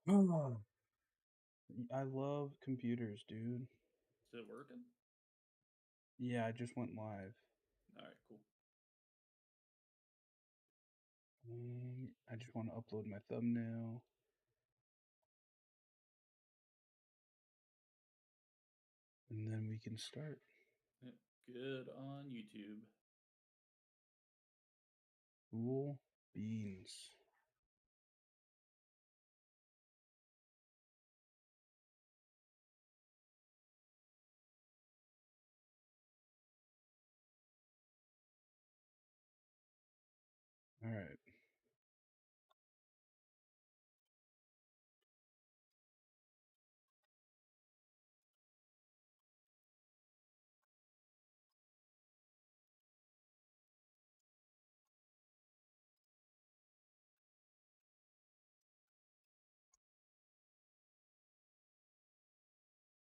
Oh, I love computers, dude. Is it working? Yeah, I just went live. All right, cool. I just want to upload my thumbnail, and then we can start. Yep, good on YouTube. Cool beans. All right.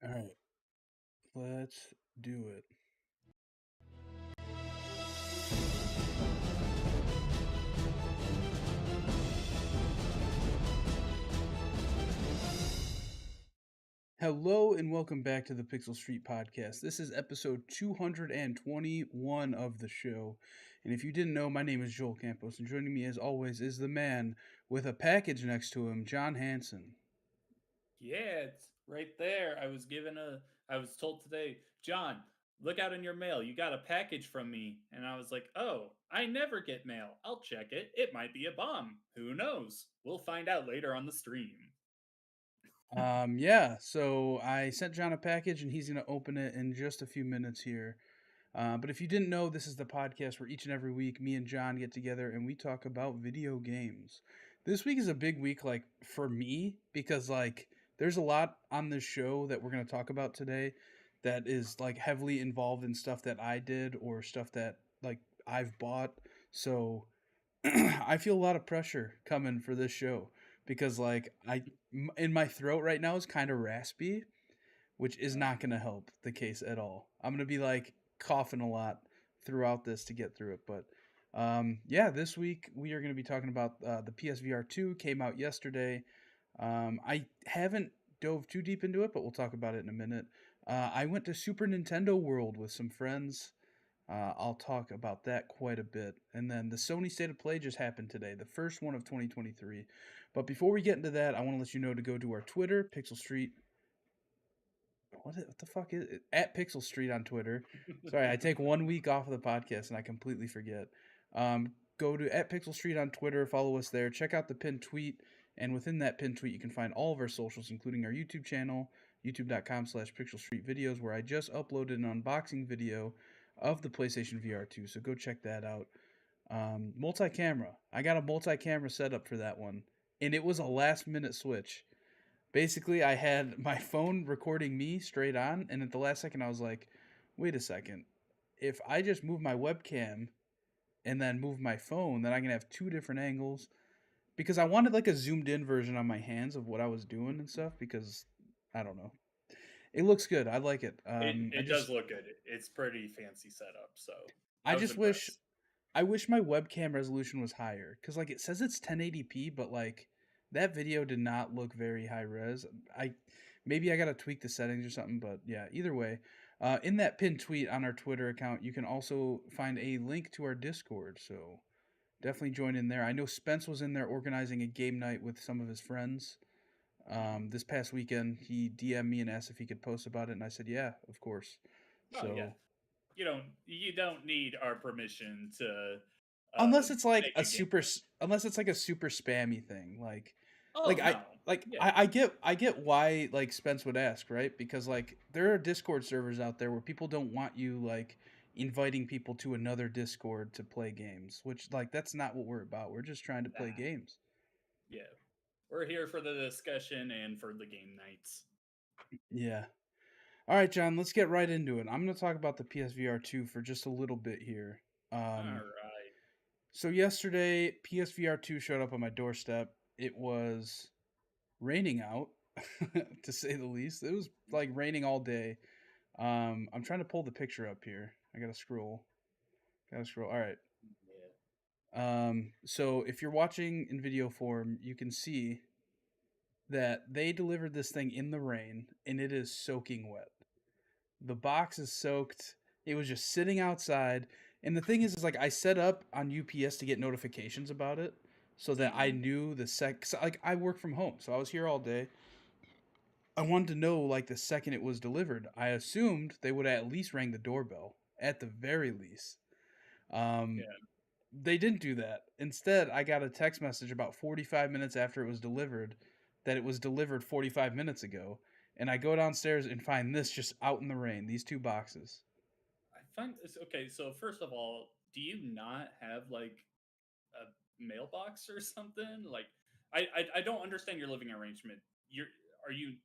All right. Let's do it. Hello and welcome back to the Pixel Street Podcast. This is episode 221 of the show. And if you didn't know, my name is Joel Campos, and joining me as always is the man with a package next to him, John Hanson. Yeah, it's right there. I was told today, John, look out in your mail. You got a package from me. And I was like, oh, I never get mail. I'll check it. It might be a bomb. Who knows? We'll find out later on the stream. Yeah, so I sent John a package and he's going to open it in just a few minutes here. But if you didn't know, this is the podcast where each and every week me and John get together and we talk about video games. This week is a big week, like for me, because like there's a lot on this show that we're going to talk about today that is like heavily involved in stuff that I did or stuff that like I've bought. So I feel a lot of pressure coming for this show because like in my throat right now is kind of raspy, which is Oh, not going to help the case at all. I'm going to be like coughing a lot throughout this to get through it. But yeah, this week we are going to be talking about the PSVR 2 came out yesterday. I haven't dove too deep into it, but we'll talk about it in a minute. I went to Super Nintendo World with some friends. I'll talk about that quite a bit. And then the Sony State of Play just happened today, the first one of 2023. But before we get into that, I want to let you know to go to our Twitter, Pixel Street. What the fuck is it? At Pixel Street on Twitter. Sorry, I take 1 week off of the podcast and I completely forget. Go to at Pixel Street on Twitter, follow us there, check out the pinned tweet, and within that pinned tweet, you can find all of our socials, including our YouTube channel, youtube.com/Pixel Street Videos, where I just uploaded an unboxing video of the PlayStation VR 2. So go check that out. Multi-camera. I got a multi-camera setup for that one, and it was a last-minute switch. Basically, I had my phone recording me straight on, and at the last second, I was like, wait a second. If I just move my webcam and then move my phone, then I can have two different angles. Because I wanted like a zoomed in version on my hands of what I was doing and stuff, because I don't know. It looks good. I like it. it does look good. It's pretty fancy setup. So I I was just wish impressed. I wish my webcam resolution was higher because like it says it's 1080p, but like that video did not look very high res. I maybe I gotta tweak the settings or something, but yeah. Either way, in that pinned tweet on our Twitter account, you can also find a link to our Discord. So definitely join in there. I know Spence was in there organizing a game night with some of his friends. Hmm. This past weekend, he DM'd me and asked if he could post about it, and I said, yeah, of course. Oh yeah, So you don't need our permission to unless it's like make a game night. unless it's like a super spammy thing like Oh I no, like yeah, I get why like Spence would ask, right? Because like there are Discord servers out there where people don't want you like inviting people to another Discord to play games, which like that's not what we're about. We're just trying to play nah, games. yeah. We're here for the discussion and for the game nights. Yeah. All right, John, let's get right into it. I'm going to talk about the PSVR 2 for just a little bit here. All um right. so yesterday PSVR 2 showed up on my doorstep. It was raining out, to say the least. It was like raining all day. I'm trying to pull the picture up here. I gotta scroll. Gotta scroll. All right. Yeah. So if you're watching in video form, you can see. that they delivered this thing in the rain and it is soaking wet. The box is soaked. It was just sitting outside. And the thing is like I set up on UPS to get notifications about it so that I Hmm. knew like I work from home, so I was here all day. I wanted to know like the second it was delivered. I assumed they would at least ring the doorbell at the very least. Um, Yeah. they didn't do that. Instead, I got a text message about 45 minutes after it was delivered that it was delivered 45 minutes ago. And I go downstairs and find this just out in the rain, these two boxes. I find this okay. So first of all, do you not have like a mailbox or something? Like, I don't understand your living arrangement. You're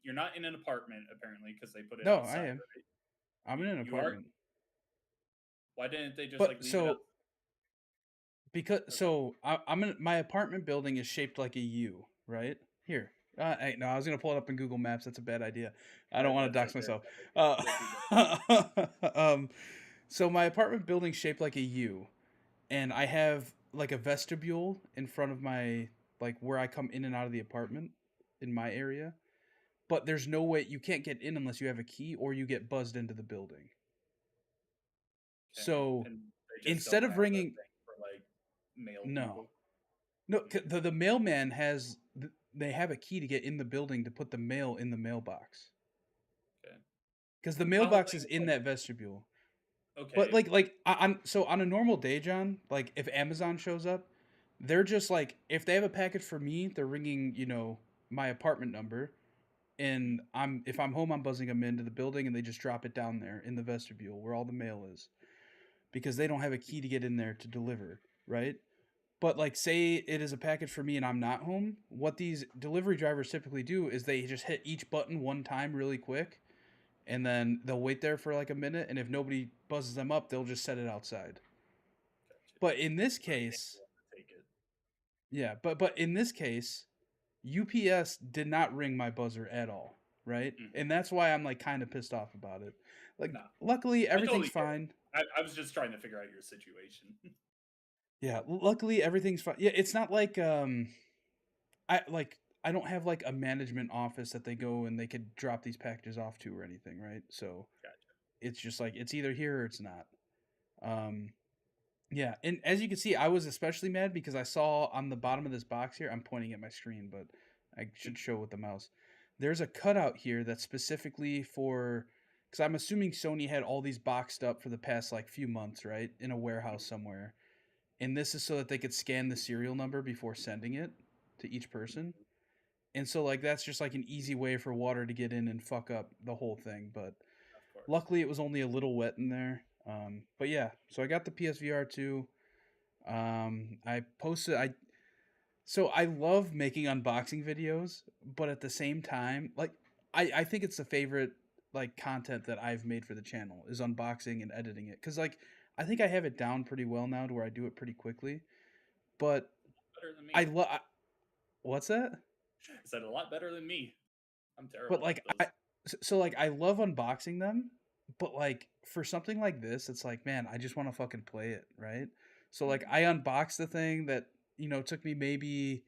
you're not in an apartment apparently because they put it No, I outside, am. right? I'm in an You are. apartment. Why didn't they just like But leave it out? so because Okay, I'm in my apartment building is shaped like a U, right? Here. No, I was gonna pull it up in Google Maps. That's a bad idea. I don't want to that's a dox very myself. bad idea. Uh, Yeah, do that. um, so my apartment building's shaped like a U, and I have like a vestibule in front of my like where I come in and out of the apartment in my area. But there's no way you can't get in unless you have a key or you get buzzed into the building. Okay, So and they just don't instead of have a ringing, thing for like mail no, people. no, Mm, the mailman has they have a key to get in the building to put the mail in the mailbox okay, because the my whole mailbox thing is is in like, that vestibule. But okay, on so on a normal day, John, like if Amazon shows up, they're just like if they have a package for me, they're ringing my apartment number, mm, and I'm if I'm home, I'm buzzing them into the building, and they just drop it down there in the vestibule where all the mail is because they don't have a key to get in there to deliver, right? But like say it is a package for me and I'm not home, what these delivery drivers typically do is they just hit each button one time really quick and then they'll wait there for like a minute and if nobody buzzes them up, they'll just set it outside. gotcha. But in this So they can't case, go up and take it. yeah, but in this case, UPS did not ring my buzzer at all, right? Mm. And that's why I'm like kind of pissed off about it. Like No, luckily I everything's totally get it. fine. I was just trying to figure out your situation. Yeah, luckily everything's fine. Yeah, it's not like I like I don't have like a management office that they go and they could drop these packages off to or anything, right? So Gotcha. it's just like it's either here or it's not. Um, yeah, and as you can see, I was especially mad because I saw on the bottom of this box here. I'm pointing at my screen, but I should show with the mouse. There's a cutout here that's specifically for because I'm assuming Sony had all these boxed up for the past like few months, right, in a warehouse somewhere. And this is so that they could scan the serial number before sending it to each person. And so like that's just like an easy way for water to get in and fuck up the whole thing. But Of course. luckily it was only a little wet in there. But yeah, so I got the PSVR 2. I posted I love making unboxing videos, but at the same time, like I think it's the favorite like content that I've made for the channel is unboxing and editing it cuz like I think I have it down pretty well now to where I do it pretty quickly. But Better than I me. love what's that? I said a lot better than me. I'm But terrible like at those. like I love unboxing them, but like for something like this, it's like man, I just want to fucking play it, right? So like Mhm. I unboxed the thing that took me maybe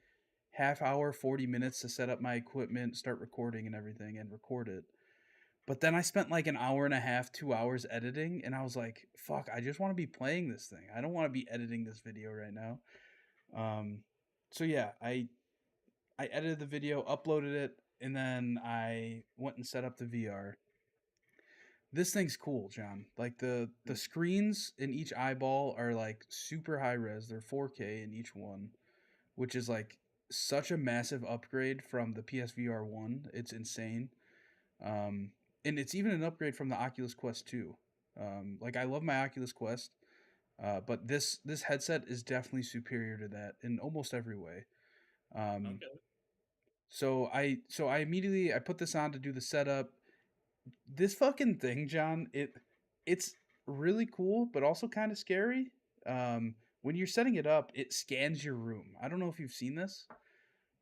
half hour, 40 minutes to set up my equipment, start recording and everything, and record it. But then I spent like an hour and a half, 2 hours editing, and I was like, fuck, I just want to be playing this thing. I don't want to be editing this video right now. Um, so yeah, I edited the video, uploaded it, and then I went and set up the VR. This thing's cool, John. Like the Mm. screens in each eyeball are like super high res. They're 4K in each one, which is like such a massive upgrade from the PSVR 1. It's insane. Um and it's even an upgrade from the Oculus Quest 2. Like I love my Oculus Quest, but this headset is definitely superior to that in almost every way. Um Okay. so I immediately I put this on to do the setup. This fucking thing, John, it's really cool, but also kind of scary. When you're setting it up, it scans your room. I don't know if you've seen this,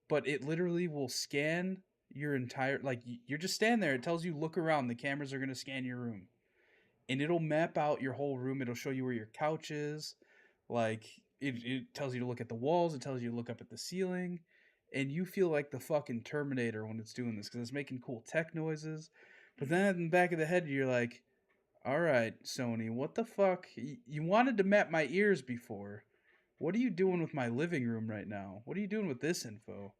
but it literally will scan your entire like you're just standing there. It tells you look around. The cameras are gonna scan your room, and it'll map out your whole room. It'll show you where your couch is. Like it tells you to look at the walls. It tells you to look up at the ceiling. and you feel like the fucking Terminator when it's doing this because it's making cool tech noises. But Mhm. then in the back of the head, you're like, all right, Sony, what the fuck? You wanted to map my ears before. What are you doing with my living room right now? What are you doing with this info?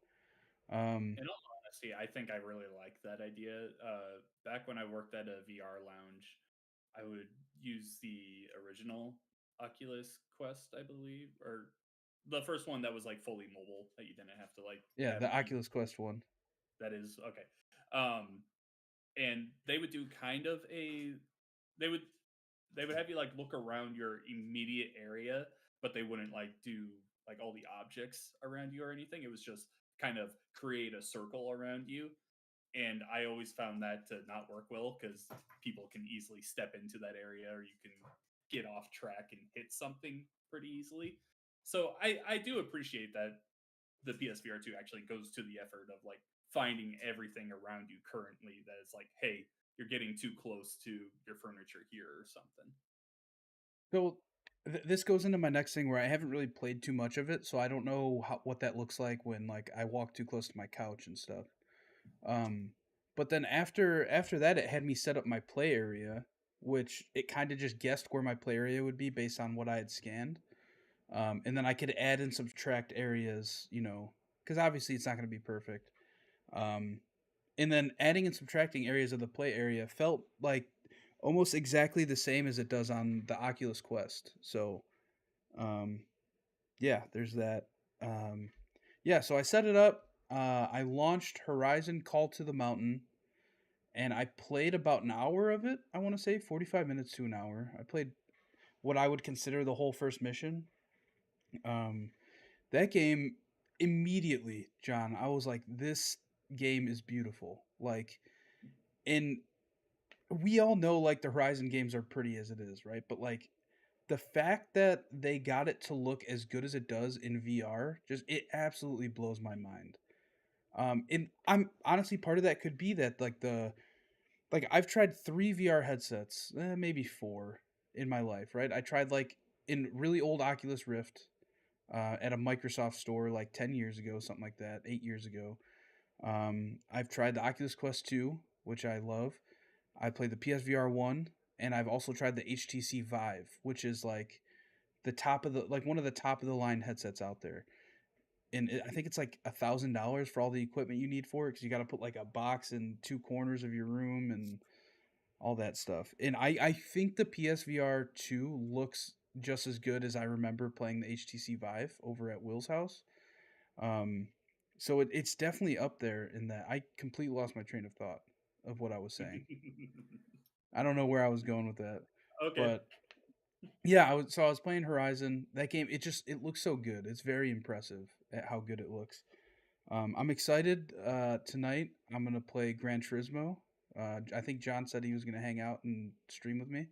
Um, In all honesty, I think I really like that idea. Back when I worked at a VR lounge, I would use the original Oculus Quest, I believe, or the first one that was like fully mobile that you didn't have to like yeah, have the keys. Oculus Quest one. That is okay. Um, and they would do kind of a they would they would have you like look around your immediate area, but they wouldn't like do like all the objects around you or anything. It was just kind of create a circle around you, and I always found that to not work well because people can easily step into that area or you can get off track and hit something pretty easily. So I do appreciate that the PSVR 2 actually goes to the effort of like finding everything around you currently that is like, hey, you're getting too close to your furniture here or something. So this goes into my next thing where I haven't really played too much of it, so I don't know what that looks like when like I walk too close to my couch and stuff. Um, but then after that, it had me set up my play area, which it kind of just guessed where my play area would be based on what I had scanned. And then I could add and subtract areas, because obviously it's not going to be perfect. Um, and then adding and subtracting areas of the play area felt like almost exactly the same as it does on the Oculus Quest. So, um, yeah, there's that. Um, yeah, so I set it up. I launched Horizon Call to the Mountain, and I played about an hour of it. I want to say 45 minutes to an hour. I played what I would consider the whole first mission. Um, that game immediately, John, I was like, this game is beautiful. Like, and we all know like the Horizon games are pretty as it is, right? But like the fact that they got it to look as good as it does in VR, just it absolutely blows my mind. And I'm honestly part of that could be that like I've tried 3 VR headsets, maybe 4 in my life, right? I tried like in really old Oculus Rift at a Microsoft store like 10 years ago, something like that, 8 years ago. I've tried the Oculus Quest 2, which I love. I played the PSVR 1, and I've also tried the HTC Vive, which is like the top of the like one of the top of the line headsets out there. And I think it's like $1,000 for all the equipment you need for it because you got to put like a box in 2 corners of your room and all that stuff. And I think the PSVR 2 looks just as good as I remember playing the HTC Vive over at Will's house. Um, so it's definitely up there in that. I completely lost my train of thought of what I was saying. I don't know where I was going with that, Okay. but yeah, I was playing Horizon. That game, it looks so good. It's very impressive at how good it looks. I'm excited. Tonight I'm gonna play Gran Turismo. I think John said he was gonna hang out and stream with me.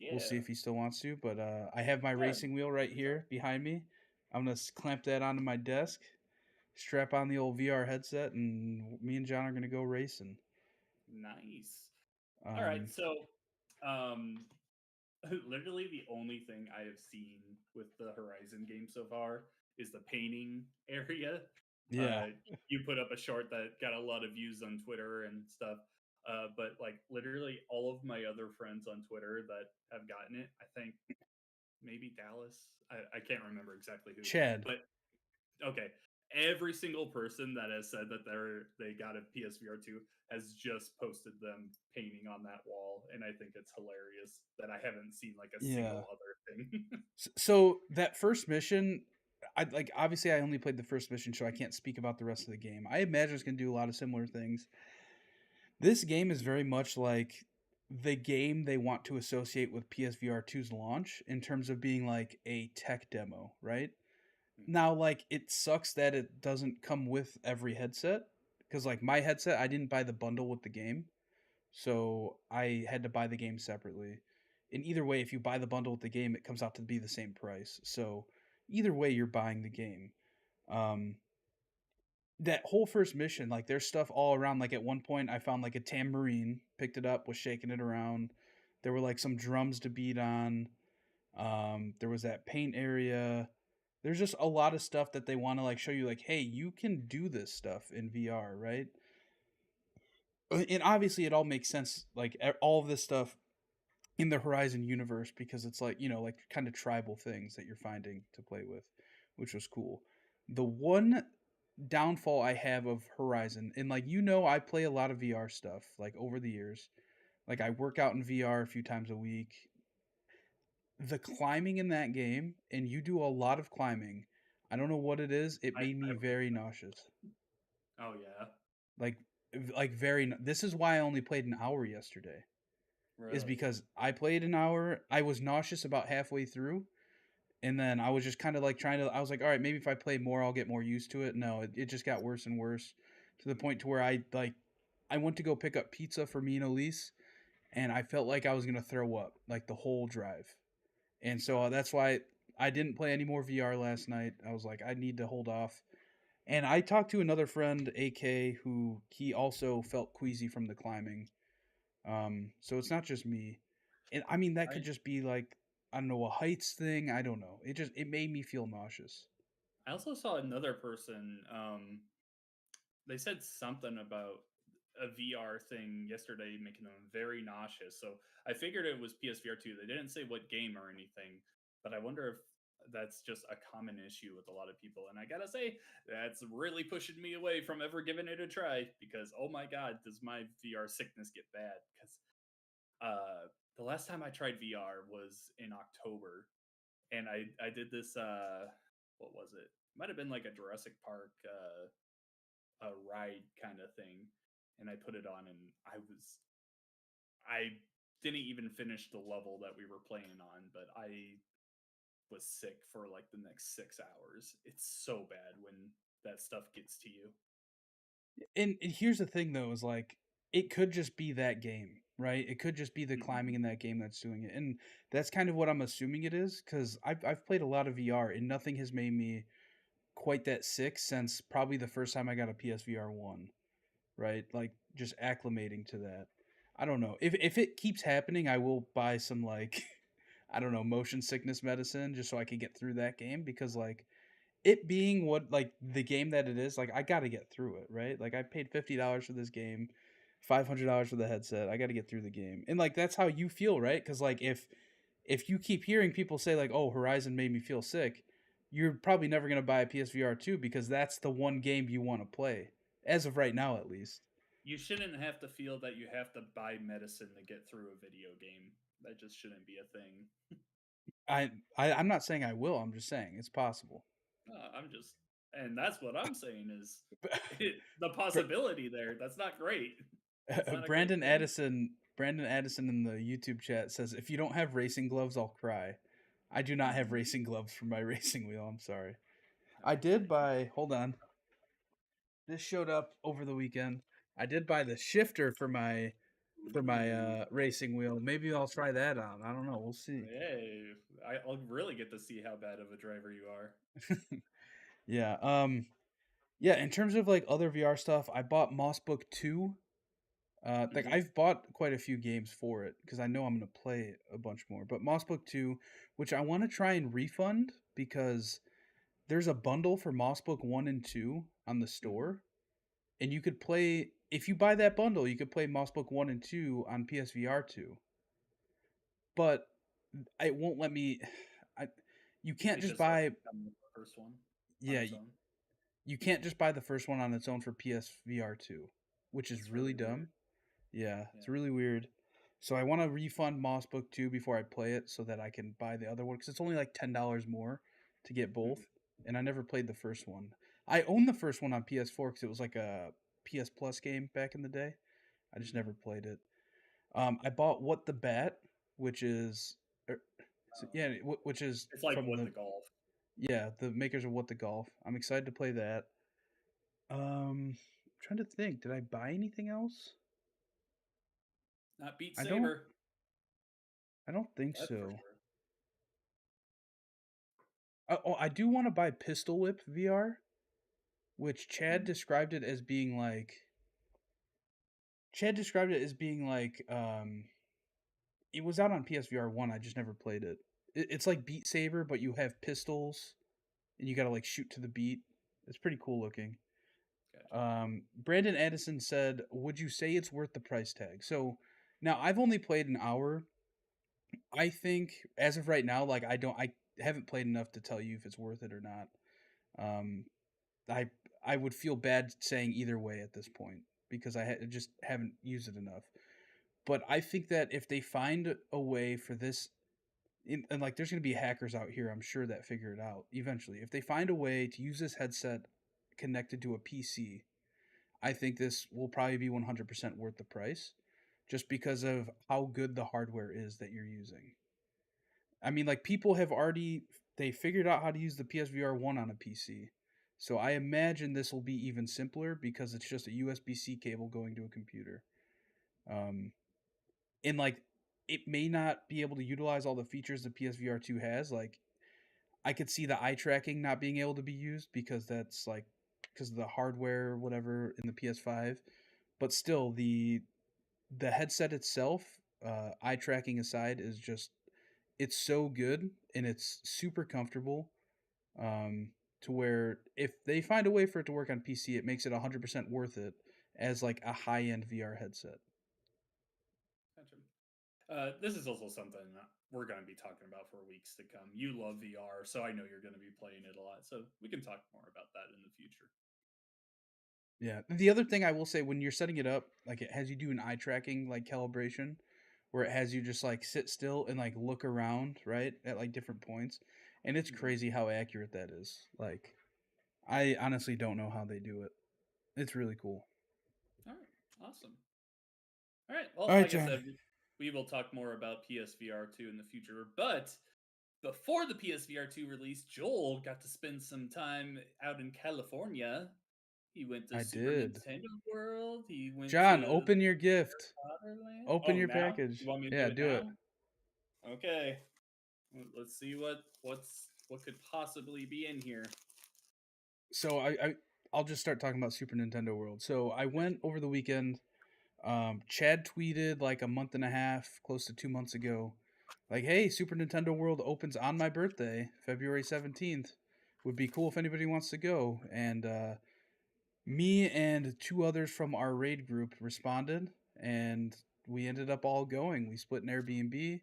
We'll see Yeah. if he still wants to. But I have my Yeah. racing wheel right here behind me. I'm gonna clamp that onto my desk, strap on the old VR headset, and me and John are gonna go racing. Nice. All right. Um, So, um, literally the only thing I have seen with the Horizon game so far is the painting area. yeah, Uh, you put up a short that got a lot of views on Twitter and stuff. But like literally all of my other friends on Twitter that have gotten it, I think maybe Dallas. I can't remember exactly who, Chad. but okay. Every single person that has said that they got a PSVR 2 has just posted them painting on that wall, and I think it's hilarious that I haven't seen like a Yeah. single other thing. So that first mission, I like obviously I only played the first mission, so I can't speak about the rest of the game. I imagine it's gonna do a lot of similar things. This game is very much like the game they want to associate with PSVR 2's launch in terms of being like a tech demo, right? Mhm. Now, like it sucks that it doesn't come with every headset because like my headset, I didn't buy the bundle with the game, so I had to buy the game separately. And either way, if you buy the bundle with the game, it comes out to be the same price. So either way, you're buying the game. Um, that whole first mission, like there's stuff all around. Like at one point, I found like a tambourine, picked it up, was shaking it around. There were like some drums to beat on. There was that paint area. There's just a lot of stuff that they want to like show you like, hey, you can do this stuff in VR, right? And obviously it all makes sense, like all of this stuff in the Horizon universe, because it's like, like kind of tribal things that you're finding to play with, which was cool. The one downfall I have of Horizon, and like I play a lot of VR stuff like over the years. Like I work out in VR a few times a week. The climbing in that game, and you do a lot of climbing. I don't know what it is. It made I me believe very that. nauseous. Oh yeah, Like this is why I only played an hour yesterday. Is really. because I played an hour. I was nauseous about halfway through, and then I was just kind of like trying to. I was like, all right, maybe if I play more, I'll get more used to it. No, it just got worse and worse, to the point to where I went to go pick up pizza for me and Elise, and I felt like I was gonna throw up like the whole drive, and so Gosh. that's why I didn't play any more VR last night. I was like, I need to hold off. And I talked to another friend, AK, who he also felt queasy from the climbing. So it's not just me. And I mean that could I just be like, I don't know, a heights thing. I don't know. It made me feel nauseous. I also saw another person. They said something about a VR thing yesterday making them very nauseous. So I figured it was PSVR 2. They didn't say what game or anything, but I wonder if that's just a common issue with a lot of people. And I gotta say, that's really pushing me away from ever giving it a try because oh my god, does my VR sickness get bad? Because the last time I tried VR was in October, and I did this. What was it? Might have been like a Jurassic Park a ride kind of thing, and I put it on, and I didn't even finish the level that we were playing on, but I was sick for like the next 6 hours. It's so bad when that stuff gets to you. And here's the thing though, is like it could just be that game, right? It could just be the climbing Mhm. in that game that's doing it. And that's kind of what I'm assuming it is, because I've played a lot of VR and nothing has made me quite that sick since probably the first time I got a PSVR 1, right? Like just acclimating to that. I don't know. If it keeps happening, I will buy some like I don't know, motion sickness medicine just so I can get through that game, because like it being what like the game that it is, like I got to get through it, right? Like I paid $50 for this game, $500 for the headset. I got to get through the game. And like that's how you feel, right? Cuz like if you keep hearing people say like, "Oh, Horizon made me feel sick," you're probably never going to buy a PSVR 2 because that's the one game you want to play as of right now at least. You shouldn't have to feel that you have to buy medicine to get through a video game. That just shouldn't be a thing. I'm not saying I will. I'm just saying it's possible. I'm just, and that's what I'm saying is the Br- possibility there. That's not great. That's not a great Brandon thing. Addison Brandon Addison in the YouTube chat says, "If you don't have racing gloves, I'll cry." I do not have Mhm. racing gloves for my racing wheel. I'm sorry. I Oh did man. buy. Hold on. This showed up over the weekend. I did buy the shifter for my Ooh. racing wheel. Maybe I'll try that on. I don't know. We'll see. Hey, I'll really get to see how bad of a driver you are. Yeah. Yeah. In terms of like other VR stuff, I bought Moss Book 2. Like Hmm. I've bought quite a few games for it because I know I'm gonna play a bunch more. But Moss Book 2, which I want to try and refund because there's a bundle for Moss Book 1 and 2 on the Hmm. store, and you could play, if you buy that bundle, you could play Moss Book 1 and 2 on PSVR 2. But it won't let me. I you can't It just just has buy. to come with the first one on Yeah, its own. you can't just buy the first one on its own for PSVR 2, which is That's really really weird. dumb. Yeah, Yeah. it's really weird. So I want to refund Moss Book 2 before I play it so that I can buy the other one, because it's only like $10 more to get both. Mhm. And I never played the first one. I owned the first one on PS4 because it was like a PS Plus game back in the day. I just Mhm. never played it. I bought What the Bat, which is, Oh. yeah, which is It's like from what the, the golf. yeah, the makers of What the Golf. I'm excited to play that. I'm trying to think, did I buy anything else? Not Beat I don't. Saber. I don't think That's for so. sure. Oh, I do want to buy Pistol Whip VR, which Mm. Chad described it as being like it was out on PSVR 1. I just never played it. It's like Beat Saber, but you have pistols. and you got to like shoot to the beat. It's pretty cool looking. Gotcha. Brandon Addison said, "Would you say it's worth the price tag?" So now I've only played an hour. I think as of right now, like I haven't played enough to tell you if it's worth it or not. Um, I I would feel bad saying either way at this point because just haven't used it enough. But I think that if they find a way for this, and like there's going to be hackers out here, I'm sure that figure it out eventually. If they find a way to use this headset connected to a PC, I think this will probably be 100% worth the price just because of how good the hardware is that you're using. I mean, like people have already they figured out how to use the PSVR 1 on a PC. So I imagine this will be even simpler because it's just a USB-C cable going to a computer. Um, and like it may not be able to utilize all the features the PSVR 2 has. Like I could see the eye tracking not being able to be used because that's like because of the hardware or whatever in the PS5. But still, the headset itself, eye tracking aside, is just it's so good and it's super comfortable. Um, to where if they find a way for it to work on PC, it makes it 100% worth it as like a high end VR headset. Gotcha. This is also something that we're going to be talking about for weeks to come. You love VR, so I know you're going to be playing it a lot. So we can talk more about that in the future. Yeah. The other thing I will say when you're setting it up, like it has you do an eye tracking like calibration where it has you just like sit still and like look around, right? At like different points. And it's Hmm. crazy how accurate that is. Like I honestly don't know how they do it. It's really cool. All right, awesome. All right, All well, right, like I John. said, we will talk more about PSVR 2 in the future. But before the PSVR 2 release, Joel got to spend some time out in California. He went to I Super did. Nintendo World. He went John, to open your gift. Potter Land. Open Oh, your now you package. want me to Yeah, do it do it. now? Okay. Let's see what could possibly be in here. So I'll just start talking about Super Nintendo World. So I went over the weekend. Chad tweeted like a month and a half, close to 2 months ago, like, "Hey, Super Nintendo World opens on my birthday, February 17th. Would be cool if anybody wants to go." And me and two others from our raid group responded, and we ended up all going. We split an Airbnb.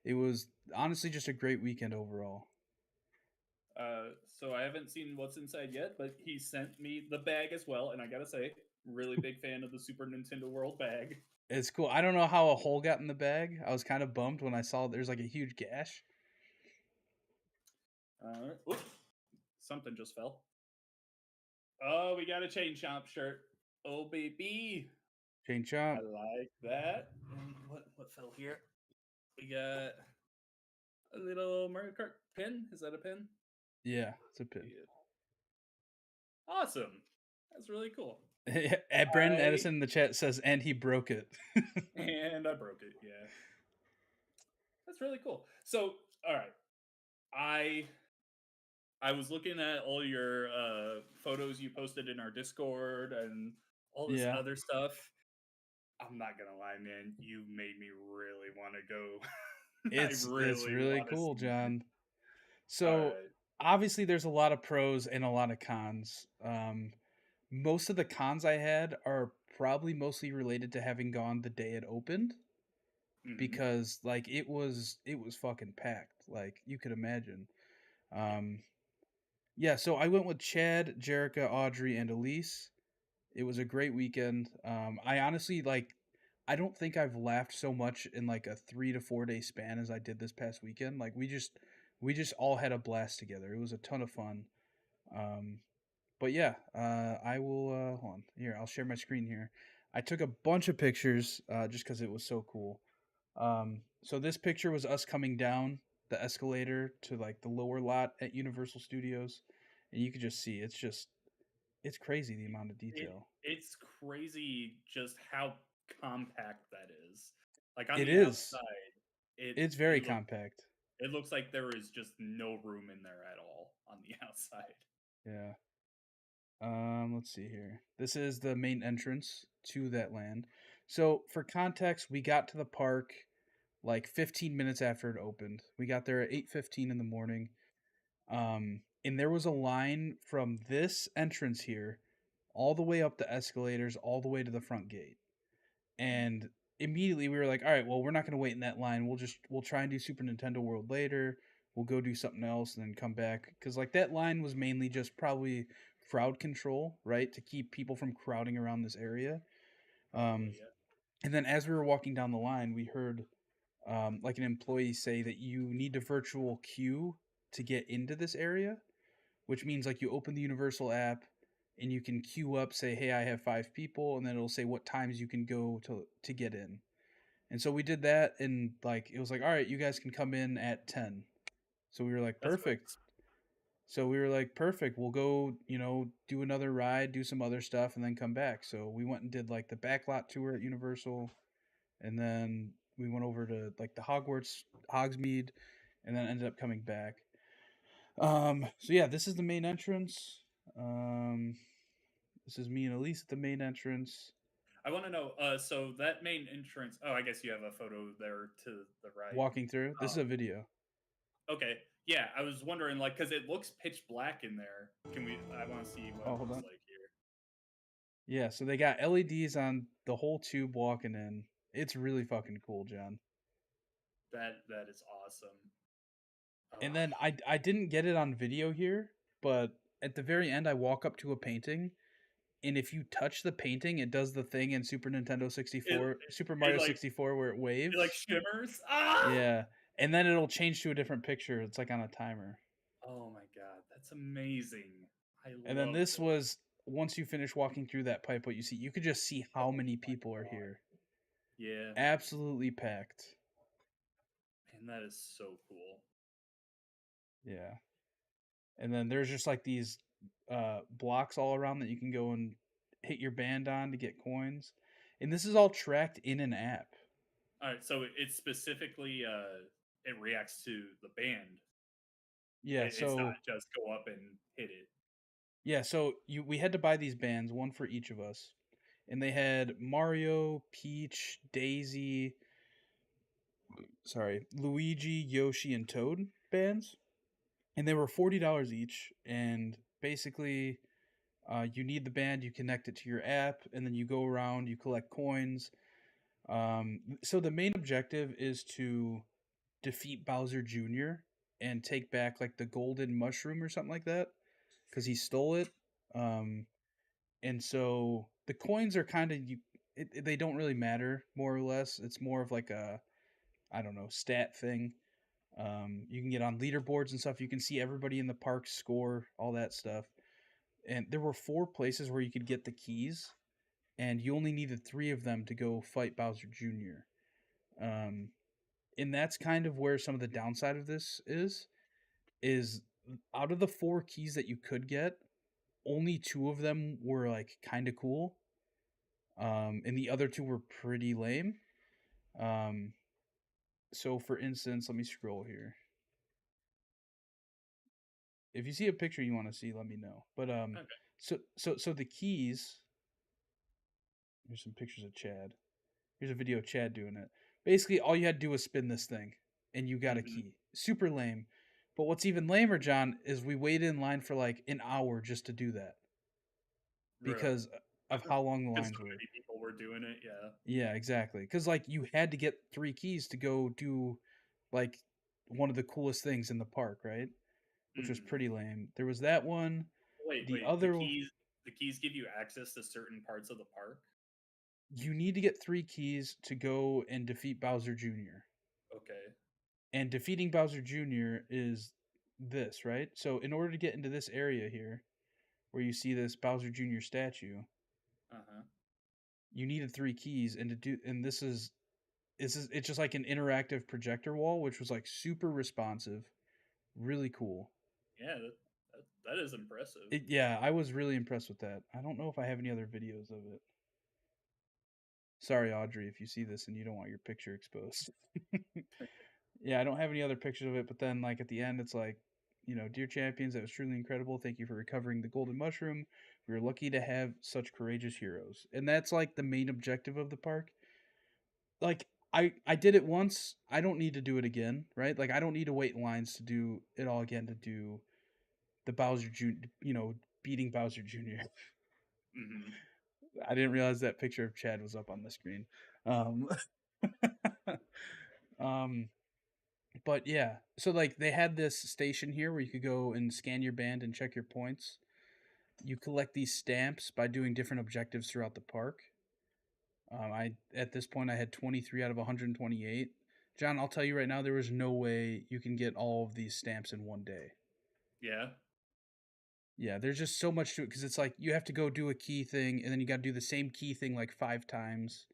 It was honestly just a great weekend overall. So I haven't seen what's inside yet, but he sent me the bag as well, and I gotta say, really big fan of the Super Nintendo World bag. It's cool. I don't know how a hole got in the bag. I was kind of bummed when I saw there's like a huge gash. Oops, something just fell. Oh, we got a chain chomp shirt. Oh baby, Chain I chomp. like that. And what fell here? We got a little Mario Kart pin. Is that a pin? Yeah, it's a pin. Yeah. Awesome. That's really cool. Brandon I Edison in the chat says, and he broke it. and I broke it. Yeah, that's really cool. So, all right, I I was looking at all your photos you posted in our Discord and all this Yeah, other stuff. I'm not gonna lie, man. You made me really want to go. I it's really really want to cool, see it. John. All So right. obviously, there's a lot of pros and a lot of cons. Most of the cons I had are probably mostly related to having gone the day it opened Mm-hmm. because like it was fucking packed, like you could imagine. Yeah. Um, yeah, so I went with Chad, Jerica, Audrey, and Elise. It was a great weekend. I honestly like. I don't think I've laughed so much in like a 3 to 4 day span as I did this past weekend. Like we just all had a blast together. It was a ton of fun. Um, but yeah, I will hold on here. I'll share my screen here. I took a bunch of pictures just because it was so cool. So this picture was us coming down the escalator to like the lower lot at Universal Studios, and you could just see it's crazy the amount of detail. It's crazy just how compact that is. Like on It the is. outside, it It's very it look compact. it looks like there is just no room in there at all on the outside. Yeah. Let's see here. This is the main entrance to that land. So for context, we got to the park like 15 minutes after it opened. We got there at 8:15 in the morning. and there was a line from this entrance here all the way up the escalators, all the way to the front gate. Mm. And immediately we were like, all right, well, we're not going to wait in that line. We'll try and do Super Nintendo World later. We'll go do something else and then come back, because like that line was mainly just probably crowd control, right, to keep people from crowding around this area. Probably, Um, yeah. and then as we were walking down the line, we heard like an employee say that you need to virtual queue to get into this area, which means like you open the Universal app and you can queue up, say, hey, I have 5 people, and then it'll say what times you can go to get in. And so we did that, and like it was like, all right, you guys can come in at 10. So we were like, That's perfect. So we were like, perfect. We'll go, do another ride, do some other stuff, and then come back. So we went and did like the backlot tour at Universal, and then we went over to like the Hogwarts Hogsmeade, and then ended up coming back. So yeah, this is the main entrance. Um, this is me and Elise at the main entrance, I want to know. So that main entrance. Oh, I guess you have a photo there to the right. walking through. This is a video. Okay. Yeah, I was wondering, like, because it looks pitch black in there. Can we? I want to see what Oh, it hold looks on. like here. Yeah, so they got LEDs on the whole tube walking in. It's really fucking cool, John. That is awesome. And Oh, then I didn't get it on video here, but at the very end I walk up to a painting, and if you touch the painting, it does the thing in it, Super it Mario like 64 where it it like waves. shimmers. Ah! Yeah. And then it'll change to a different picture. It's like on a timer. Oh my god, that's amazing. I And then love this this. was once you finish walking through that pipe, what you see, you could just see how Oh many my people are god. here. Yeah, Absolutely packed. man, that is so cool. Yeah. And then there's just like these blocks all around that you can go and hit your band on to get coins. And this is all tracked in an app. All right, so it specifically it reacts to the band. Yeah, It's not so just go up and hit it. we had to buy these bands, one for each of us. And they had Mario, Peach, Daisy, Luigi, Yoshi, and Toad bands. And they were $40 each. And basically, you need the band, you connect it to your app, and then you go around, you collect coins. So the main objective is to defeat Bowser Jr. and take back like the golden mushroom or something like that, because he stole it. Um, and so the coins are kind of they don't really matter, more or less. It's more of like a, I don't know, stat thing. You can get on leaderboards and stuff. You can see everybody in the park score, all that stuff. And there were 4 places where you could get the keys, and you only needed 3 of them to go fight Bowser Jr. Um, and that's kind of where some of the downside of this is out of the 4 keys that you could get, only 2 of them were like kind of cool. And the other 2 were pretty lame. Um, so for instance, let me scroll here. If you see a picture you want to see, let me know. But Okay. so the keys. Here's some pictures of Chad. Here's a video of Chad doing it. Basically, all you had to do was spin this thing, and you got a Hmm. key. Super lame. But what's even lamer, John, is we waited in line for like an hour just to do that Really? because of how long the Because lines so were. many people were doing it. Yeah. Yeah, exactly. Because like you had to get 3 keys to go do like one of the coolest things in the park, right? Which was Hmm. pretty lame. There was that one. Wait, The wait. other, The keys give you access to certain parts of the park. you need to get 3 keys to go and defeat Bowser Jr. Okay. And defeating Bowser Jr. is this, right? So in order to get into this area here, where you see this Bowser Jr. statue, Uh huh. you needed 3 keys, and to do, and this is it's just like an interactive projector wall, which was like super responsive, really cool. Yeah, that is impressive. Yeah, I was really impressed with that. I don't know if I have any other videos of it. Sorry, Audrey, if you see this and you don't want your picture exposed. Yeah, I don't have any other pictures of it, but then like at the end, it's like, dear champions, that was truly incredible. Thank you for recovering the golden mushroom. We are lucky to have such courageous heroes, and that's like the main objective of the park. Like I did it once. I don't need to do it again, right? Like I don't need to wait in lines to do it all again to do the Bowser Jr. Beating Bowser Jr. Hmm. I didn't realize that picture of Chad was up on the screen. Um, um, but yeah, so like they had this station here where you could go and scan your band and check your points. You collect these stamps by doing different objectives throughout the park. I at this point I had 23 out of 128. John, I'll tell you right now, there was no way you can get all of these stamps in one day. Yeah. Yeah, there's just so much to it because it's like you have to go do a key thing and then you got to do the same key thing like 5 times.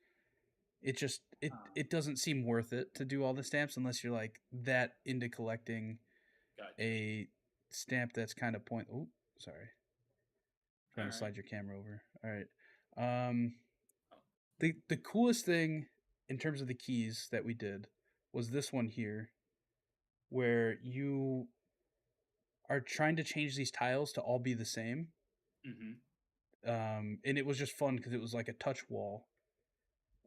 It just Huh. it doesn't seem worth it to do all the stamps unless you're like that into collecting Gotcha. a stamp that's kind of point. Oh, sorry, All trying to right. slide your camera over. All right. Oh. The coolest thing in terms of the keys that we did was this one here, where you are trying to change these tiles to all be the same. Hmm. And it was just fun because it was like a touch wall,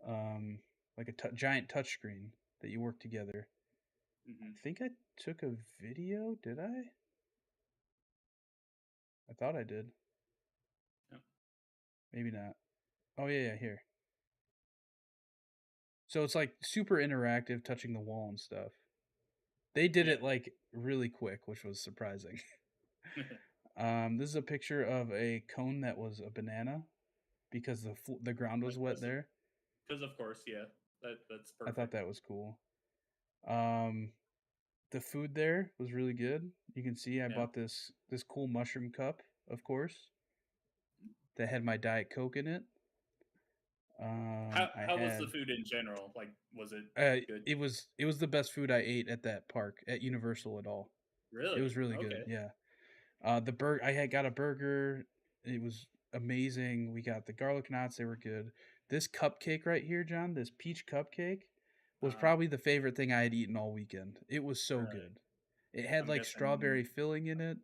um, like a giant touch screen that you work together. I Hmm. think I took a video. Did I? I thought I did. Yep. Maybe not. Oh yeah, here. So it's like super interactive, touching the wall and stuff. They did Yeah. it like really quick, which was surprising. This is a picture of a cone that was a banana because the ground was Like wet there. because of course, yeah. That's I thought perfect. that was cool. Um, the food there was really good. You can see I Yeah. bought this cool mushroom cup, of course, that had my diet coke in it. I How was the had food in general? Like, was it good? it was the best food I ate at that park at Universal at all. It Really? was really good. Okay. Yeah. The burger I had got a burger. It was amazing. We got the garlic knots. They were good. This cupcake right here, John, this peach cupcake, was Uh, probably the favorite thing I had eaten all weekend. It was so really? good. It had I'm like guessing. strawberry filling in it.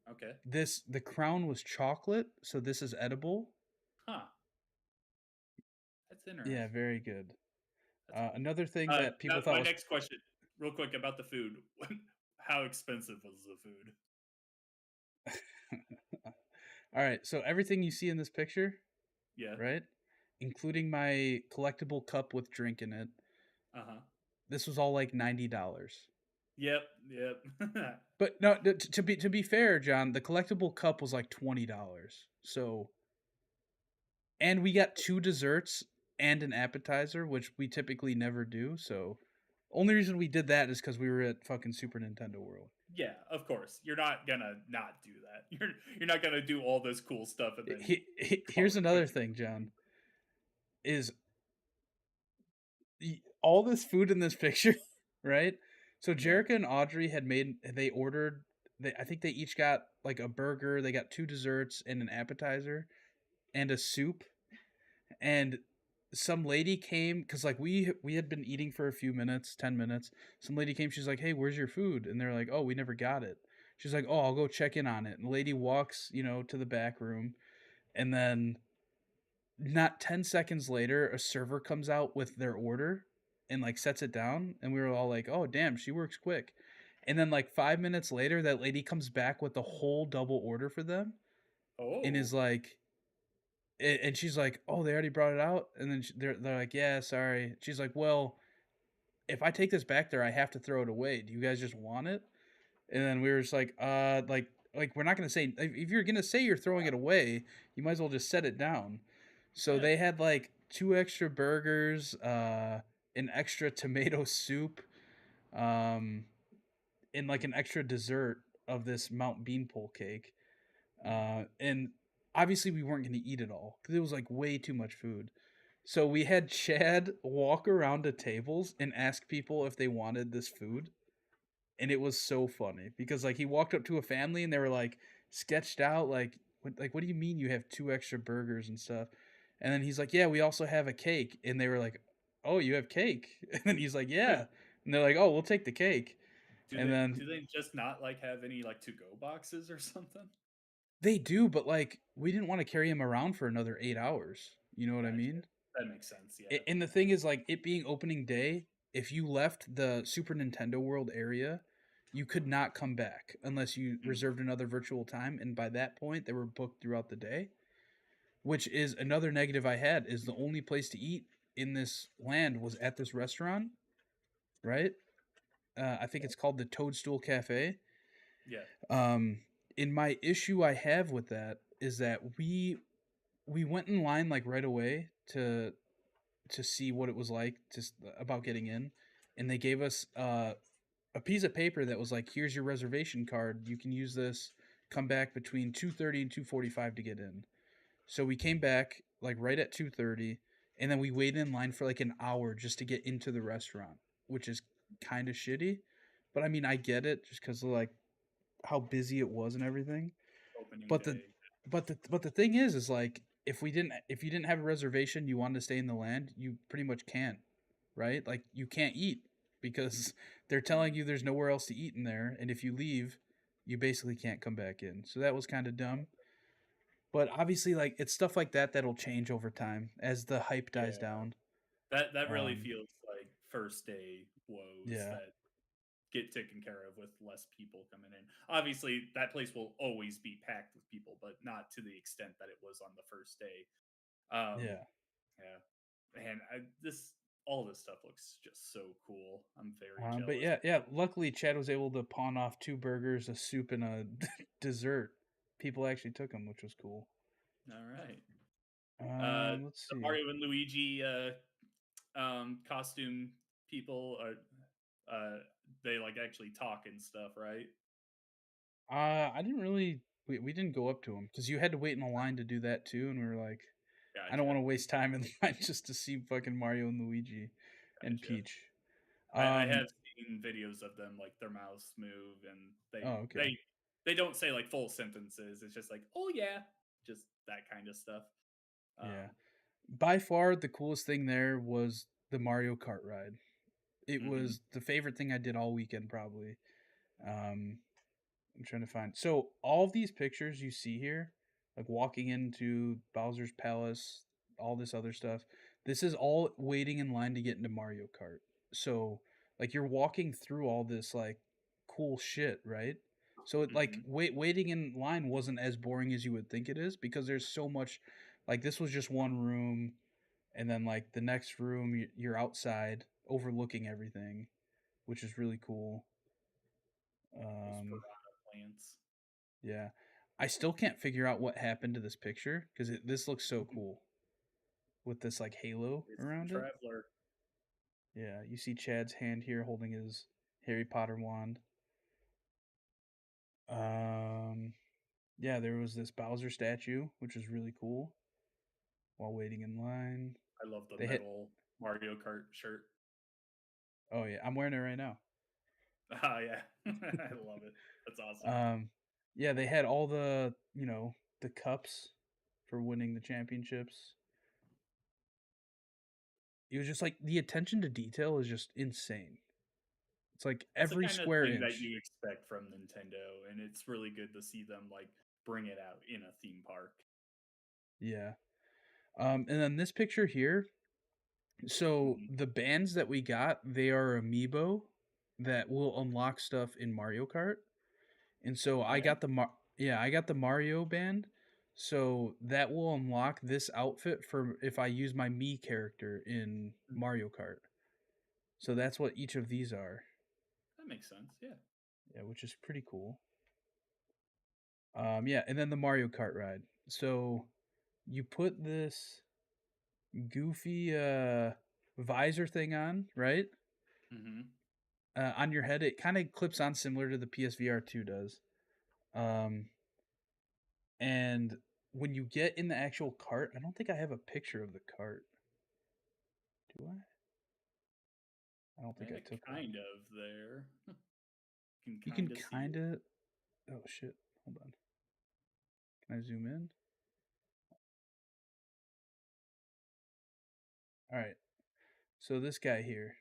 Okay. The crown was chocolate, so this is edible. Huh. That's Yeah, interesting. very good. That's cool. Another thing that Now people thought my was next question, real quick about the food. How expensive was the food? all right. So everything you see in this picture, Yeah. right, including my collectible cup with drink in it, Uh huh. this was all like $90. Yep. Yep. But no, to be fair, John, the collectible cup was like $20. So, and we got two desserts and an appetizer, which we typically never do. So, only reason we did that is because we were at fucking Super Nintendo World. Yeah. Of course, you're not gonna not do that. You're not gonna do all this cool stuff and then call Here's it another quits. thing, John, is all this food in this picture, right? So Yeah. Jerica and Audrey they ordered, I think they each got like a burger, they got two desserts and an appetizer and a soup. And some lady came because like we had been eating for a few minutes, 10 minutes. Some lady came, she's like, "Hey, where's your food?" And they're like, "Oh, we never got it." She's like, "Oh, I'll go check in on it." And the lady walks, to the back room, and then not 10 seconds later, a server comes out with their order and like sets it down, and we were all like, "Oh, damn, she works quick." And then like 5 minutes later, that lady comes back with the whole double order for them and Oh. is like, and she's like, "Oh, they already brought it out," and then they're like, "Yeah, sorry." She's like, "Well, if I take this back there, I have to throw it away. Do you guys just want it?" And then we were just like, like we're not gonna say if you're gonna say you're throwing it away, you might as well just set it down." So Yeah. they had like two extra burgers, an extra tomato soup, um, and like an extra dessert of this Mount Beanpole cake. And obviously we weren't going to eat it all because it was like way too much food. So we had Chad walk around to tables and ask people if they wanted this food, and it was so funny because like he walked up to a family and they were like sketched out like what do you mean you have two extra burgers and stuff, and then he's like, yeah, we also have a cake, and they were like, oh, you have cake, and then he's like, yeah, and they're like, oh, we'll take the cake, and then Do they just not like have any like to go boxes or something? they do, but like we didn't want to carry him around for another 8 hours. You know what I Gotcha. mean? That makes sense. Yeah. And the thing is, like it being opening day, if you left the Super Nintendo World area, you could not come back unless you Mm. reserved another virtual time, and by that point they were booked throughout the day, which is another negative I had. Is the only place to eat in this land was at this restaurant, right? I think it's called the Toadstool Cafe. Yeah. Um, and my issue I have with that is that we went in line like right away to see what it was like about getting in, and they gave us a piece of paper that was like, "Here's your reservation card. You can use this. Come back between 2:30 and 2:45 to get in." So we came back like right at 2:30, and then we waited in line for like an hour just to get into the restaurant, which is kind of shitty. But I mean, I get it just because of like how busy it was and everything. Opening But the day. but the thing is like if you didn't have a reservation, you wanted to stay in the land, you pretty much can't, right? Like you can't eat because they're telling Mm. you there's nowhere else to eat in there, and if you leave, you basically can't come back in. So that was kind of dumb. But obviously, like it's stuff like that that'll change over time as the hype dies Yeah. down. That really Um, feels like first day woes yeah, that get taken care of with less people coming in. Obviously, that place will always be packed with people, but not to the extent that it was on the first day. Um, yeah. yeah, and this all this stuff looks just so cool. I'm very But jealous. yeah, yeah. Luckily, Chad was able to pawn off 2 burgers, a soup, and a dessert. People actually took them, which was cool. All right. Uh, Let's the see. Mario and Luigi costume people are they like actually talk and stuff, right? I didn't really. We didn't go up to him because you had to wait in a line to do that too, and we were like, I don't Gotcha, want to waste time in line just to see fucking Mario and Luigi and gotcha. Peach. I Um. have seen videos of them like their mouths move and Oh, okay. they don't say like full sentences. It's just like, oh yeah, just that kind of stuff. Yeah. Um, By far, the coolest thing there was the Mario Kart ride. It mhm, was the favorite thing I did all weekend, probably. Um, I'm trying to find. So all of these pictures you see here, like walking into Bowser's Palace, all this other stuff, this is all waiting in line to get into Mario Kart. So like you're walking through all this like cool shit, right? So it like mhm. waiting in line wasn't as boring as you would think it is because there's so much. Like this was just one room, and then like the next room you're outside overlooking everything, which is really cool. Those Um, piranha plants. Yeah. I still can't figure out what happened to this picture because this looks so cool with this like halo It's the around it. traveler. Yeah, you see Chad's hand here holding his Harry Potter wand. Um, yeah, there was this Bowser statue, which was really cool while waiting in line. I love the They hit. metal Mario Kart shirt. Oh yeah, I'm wearing it right now. Ah, yeah, I love it. That's awesome. Um, yeah, they had all the the cups for winning the championships. It was just like the attention to detail is just insane. It's like That's the every kind of square thing that inch. you expect from Nintendo, and it's really good to see them like bring it out in a theme park. Yeah. And then this picture here. So Mhm. the bands that we got, they are amiibo that will unlock stuff in Mario Kart. And so Oh yeah. I got the Mario band. So that will unlock this outfit for if I use my me character in Mm, Mario Kart. So that's what each of these are. that makes sense. Yeah. Yeah, which is pretty cool. Yeah, and then the Mario Kart ride. So you put this goofy visor thing on, right? Hmm. On your head. It kind of clips on similar to the PSVR 2 does. Um, and when you get in the actual cart, I don't think I have a picture of the cart. Do I? I don't think I took one. Kind of there. Can You can kind of see kind it. of. Oh shit! Hold on. Can I zoom in? All right. So this guy here.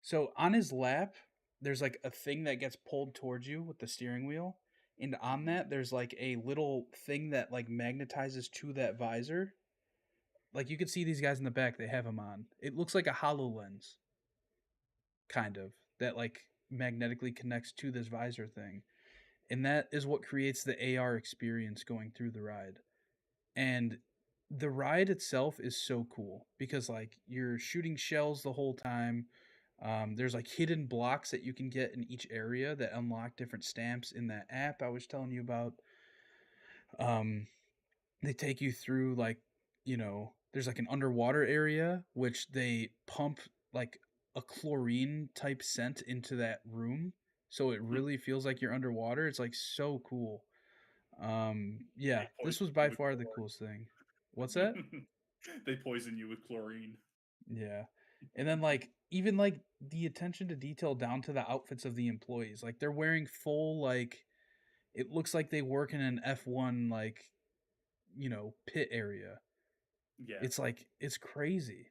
So on his lap, there's like a thing that gets pulled towards you with the steering wheel, and on Hmm. that there's like a little thing that like magnetizes to that visor. Like you could see these guys in the back, they have them on. It looks like a HoloLens, kind of. That like magnetically connects to this visor thing, and that is what creates the AR experience going through the ride. And the ride itself is so cool because like you're shooting shells the whole time. There's like hidden blocks that you can get in each area that unlock different stamps in that app I was telling you about. Um, they take you through like, there's like an underwater area which they pump like a chlorine type scent into that room, so it really feels like you're underwater. It's like so cool. Yeah, They this poison was you by with far the coolest thing. What's that? chlorine. They poison you with chlorine. Yeah. And then like even like the attention to detail down to the outfits of the employees. Like they're wearing full like it looks like they work in an F1 like, pit area. Yeah, It's like it's crazy.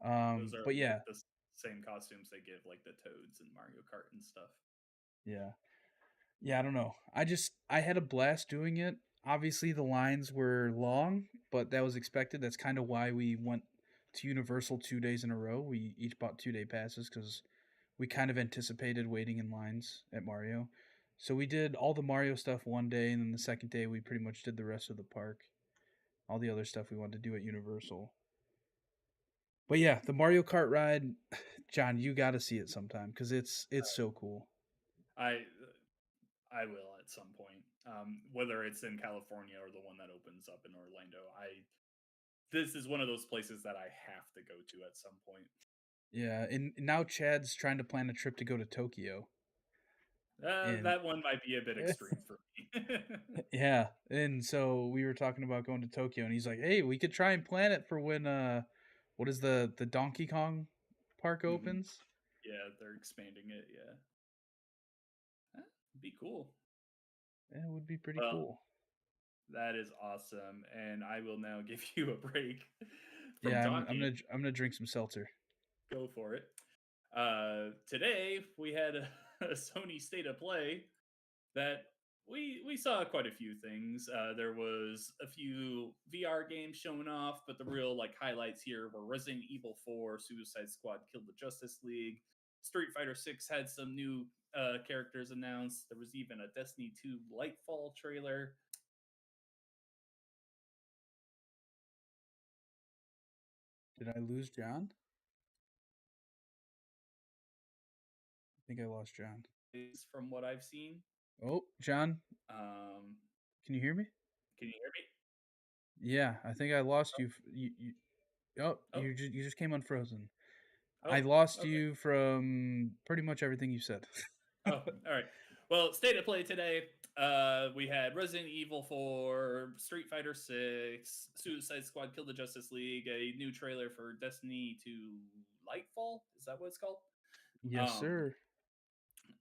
those are But like yeah, the same costumes they give like the Toads in Mario Kart and stuff. yeah. Yeah, I don't know. I had a blast doing it. Obviously the lines were long, but that was expected. That's kind of why we went to Universal 2 days in a row. We each bought 2 day passes because we kind of anticipated waiting in lines at Mario. So we did all the Mario stuff one day, and then the second day we pretty much did the rest of the park. All the other stuff we wanted to do at Universal. But yeah, the Mario Kart ride, John, you got to see it sometime because it's so cool. I I will at some point, whether it's in California or the one that opens up in Orlando. I This is one of those places that I have to go to at some point. Yeah, and now Chad's trying to plan a trip to go to Tokyo, and That one might be a bit extreme for me. yeah, and so we were talking about going to Tokyo, and he's like, "Hey, we could try and plan it for when what is the Donkey Kong park Mhm. opens?" Yeah, they're expanding it. Yeah, be cool. Yeah, it would be pretty Well, cool. that is awesome, and I will now give you a break from Yeah, talking. I'm gonna drink some seltzer. Go for it. Today we had a Sony State of Play that we saw quite a few things. There was a few VR games showing off, but the real like highlights here were Resident Evil 4, Suicide Squad killed the Justice League, Street Fighter 6 had some new characters announced. There was even a Destiny 2 Lightfall trailer. Did I lose John? I think I lost John. Is from what I've seen. Oh, John, Um, can you hear me? can you hear me? Yeah, I think I lost you. You oh, Oh, you just came unfrozen. I oh, lost okay. you from pretty much everything you said. Oh, all right. Well, state of play today. We had Resident Evil 4, Street Fighter 6, Suicide Squad Kill the Justice League, a new trailer for Destiny 2 Lightfall. Is that what it's called? Yes, Um, sir.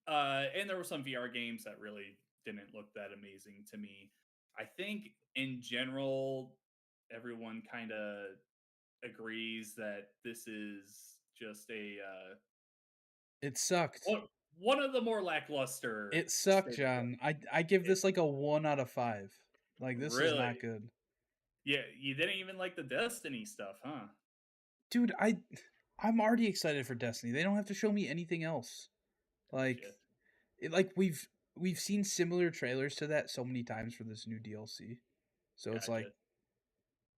and there were some VR games that really didn't look that amazing to me. I think in general, everyone kind of agrees that this is just a It sucked. one one of the more lackluster It sucked, state of play. John. I give It this like a 1 out of 5. Like this is really, not good, yeah, you didn't even like the Destiny stuff, huh? dude. I'm already excited for Destiny. They don't have to show me anything else. Like Gotcha, like we've seen similar trailers to that so many times for this new DLC. So it's like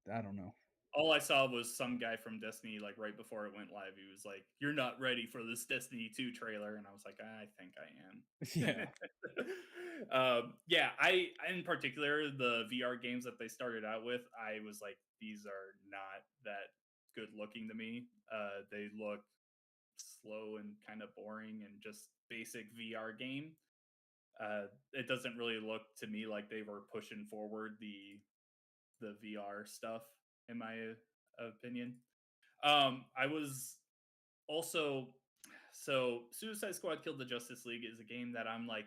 gotcha. I don't know. All I saw was some guy from Destiny, like right before it went live. He was like, "You're not ready for this Destiny 2 trailer," and I was like, "I think I Yeah, am." Yeah, in particular the VR games that they started out with, I was like, "These are not that good looking to me. They look slow and kind of boring and just basic VR game." It doesn't really look to me like they were pushing forward the VR stuff, in my opinion. I was also so Suicide Squad Killed the Justice League is a game that I'm like,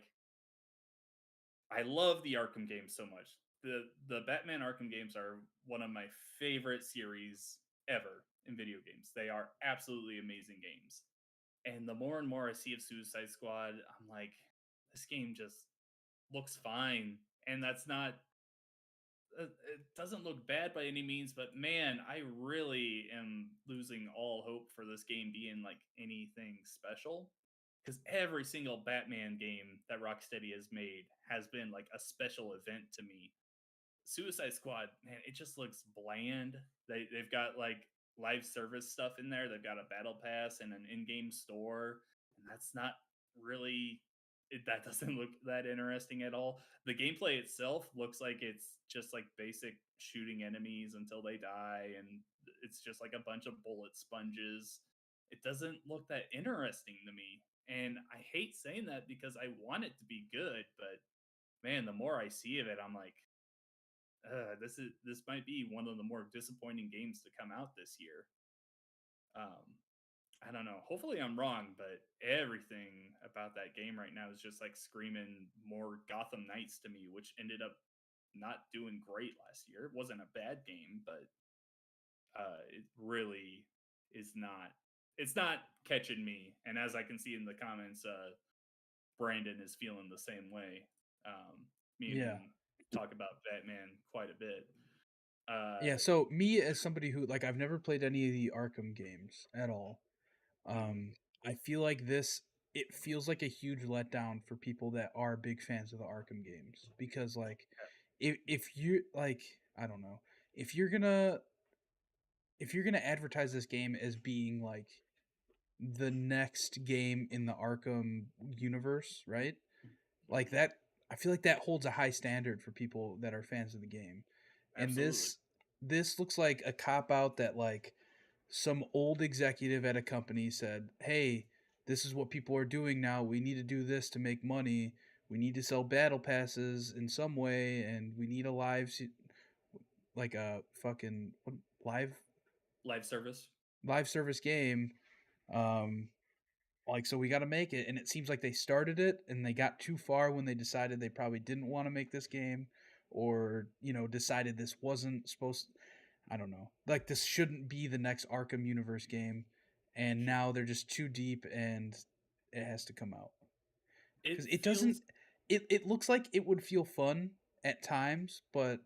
I love the Arkham games so much. The Batman Arkham games are one of my favorite series ever in video games. They are absolutely amazing games. And the more and more I see of Suicide Squad, I'm like, this game just looks fine. And that's not it doesn't look bad by any means, but man, I really am losing all hope for this game being like anything special. because every single Batman game that Rocksteady has made has been like a special event to me. Suicide Squad, man, it just looks bland. They've got like live service stuff in there. They've got a battle pass and an in-game store, and that's not really that doesn't look that interesting at all. The gameplay itself looks like it's just like basic shooting enemies until they die, and it's just like a bunch of bullet sponges. It doesn't look that interesting to me. And I hate saying that because I want it to be good, but man, the more I see of it, I'm like, this might be one of the more disappointing games to come out this year. Um, I don't know. Hopefully, I'm wrong, but everything about that game right now is just like screaming more Gotham Knights to me, which ended up not doing great last year. It wasn't a bad game, but it really is not. It's not catching me. And as I can see in the comments, Brandon is feeling the same way. Me and Yeah. him talk about Batman quite a bit. Uh, Yeah, so me as somebody who like I've never played any of the Arkham games at all. mhm. I feel like this it feels like a huge letdown for people that are big fans of the Arkham games because like if you like I don't know, if you're going to if you're going to advertise this game as being like the next game in the Arkham universe, right? Like Mhm. that I feel like that holds a high standard for people that are fans of the game. And Absolutely. this looks like a cop out that like some old executive at a company said, "Hey, this is what people are doing now. We need to do this to make money. We need to sell battle passes in some way, and we need a like a fucking Live service. live service game. Um, like so we got to make it." And it seems like they started it and they got too far when they decided they probably didn't want to make this game, or decided this wasn't supposed. I don't know. Like this shouldn't be the next Arkham universe game, and now they're just too deep and it has to come out. Cuz It it doesn't feels it looks like it would feel fun at times, but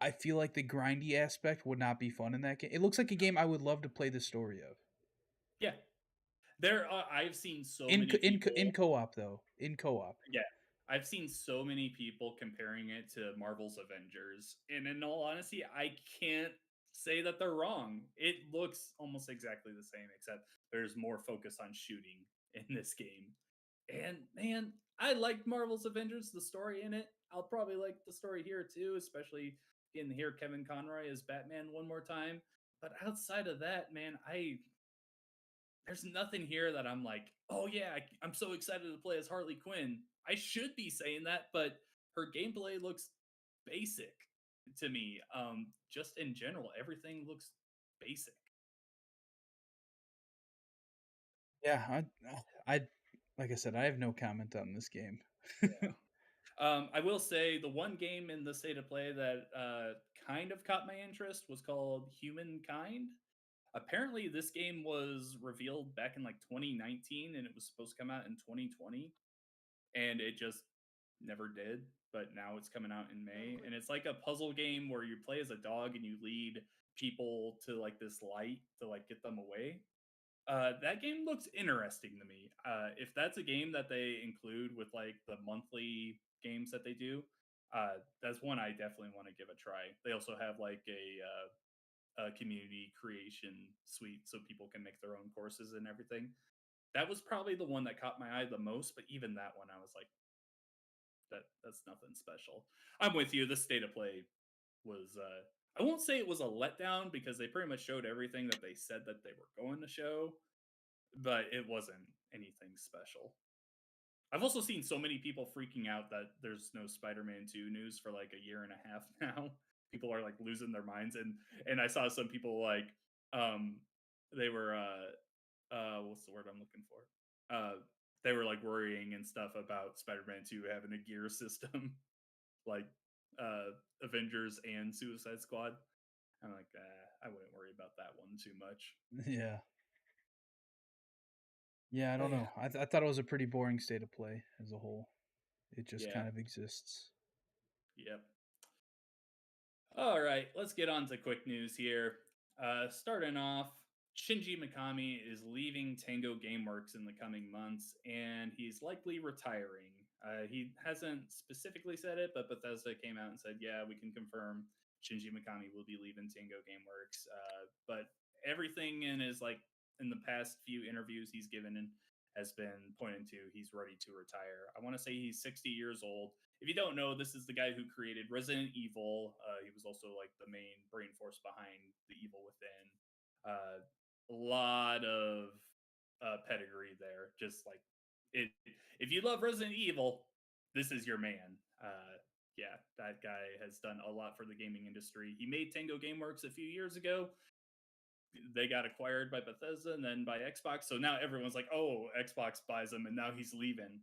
I feel like the grindy aspect would not be fun in that game. It looks like a game I would love to play the story of. yeah. There are I've seen so many In people co-op though. In co-op. yeah. I've seen so many people comparing it to Marvel's Avengers, and in all honesty, I can't say that they're wrong. It looks almost exactly the same, except there's more focus on shooting in this game. And man, I liked Marvel's Avengers, the story in it. I'll probably like the story here too, especially getting to hear Kevin Conroy as Batman one more time. But outside of that, man, I there's nothing here that I'm like, oh yeah, I'm so excited to play as Harley Quinn. I should be saying that, but her gameplay looks basic to me. Just in general, everything looks basic. Yeah, I like I said, I have no comment on this game. Yeah. I will say the one game in the state of play that kind of caught my interest was called Humankind. Apparently, this game was revealed back in like 2019 and it was supposed to come out in 2020, and it just never did. But now it's coming out in May, and it's like a puzzle game where you play as a dog and you lead people to like this light to like get them away. That game looks interesting to me. If that's a game that they include with like the monthly games that they do, that's one I definitely want to give a try. They also have like a community creation suite so people can make their own courses and everything. That was probably the one that caught my eye the most, but even that one, I was like, that's nothing special. I'm with you. The state of play was I won't say it was a letdown because they pretty much showed everything that they said that they were going to show, but it wasn't anything special. I've also seen so many people freaking out that there's no Spider-Man 2 news for like a year and a half now. People are like losing their minds, and I saw some people like um they were what's the word I'm looking for? They were like worrying and stuff about Spider-Man 2 having a gear system like Avengers and Suicide Squad. I'm like, I wouldn't worry about that one too much. Yeah. Yeah, I But don't yeah, know. I thought it was a pretty boring state of play as a whole. It just yeah, kind of exists. yep. All right, let's get on to quick news here. Starting off, Shinji Mikami is leaving Tango Gameworks in the coming months, and he's likely retiring. He hasn't specifically said it, but Bethesda came out and said, "Yeah, we can confirm Shinji Mikami will be leaving Tango Gameworks." But everything in his in the past few interviews he's given has been pointing to he's ready to retire. I want to say he's 60 years old. If you don't know, this is the guy who created Resident Evil. He was also like the main brain force behind The Evil Within. A lot of pedigree there. Just like it, if you love Resident Evil, this is your man. Yeah, that guy has done a lot for the gaming industry. He made Tango GameWorks a few years ago. They got acquired by Bethesda and then by Xbox. So now everyone's like, "Oh, Xbox buys him, and now he's leaving."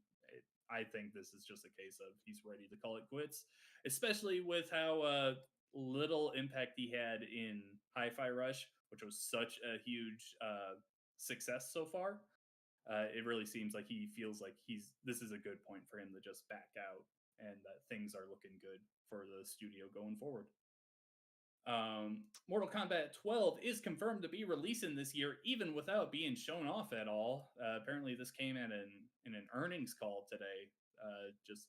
I think this is just a case of he's ready to call it quits, especially with how little impact he had in Hi-Fi Rush, which was such a huge success so far. It really seems like he feels like this is a good point for him to just back out, and that things are looking good for the studio going forward. Mortal Kombat 12 is confirmed to be releasing this year, even without being shown off at all. Apparently, this came in an earnings call today. Just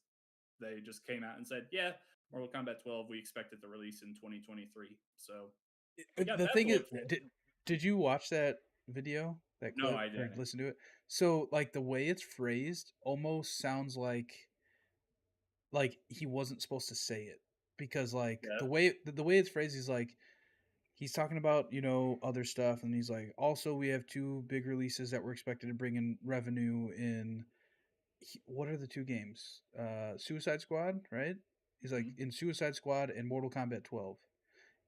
They just came out and said, "Yeah, Mortal Kombat 12, we expect it to release in 2023." So we got The that thing to is, look forward to. did you watch that video, that No, clip, I or didn't. listen to it? So like the way it's phrased almost sounds like he wasn't supposed to say it, because like Yeah. the way it's phrased, he's talking about, other stuff, and he's like, also we have two big releases that we're expected to bring in revenue in. What are the two games? Suicide Squad, right? He's like, Hmm. in Suicide Squad and Mortal Kombat 12.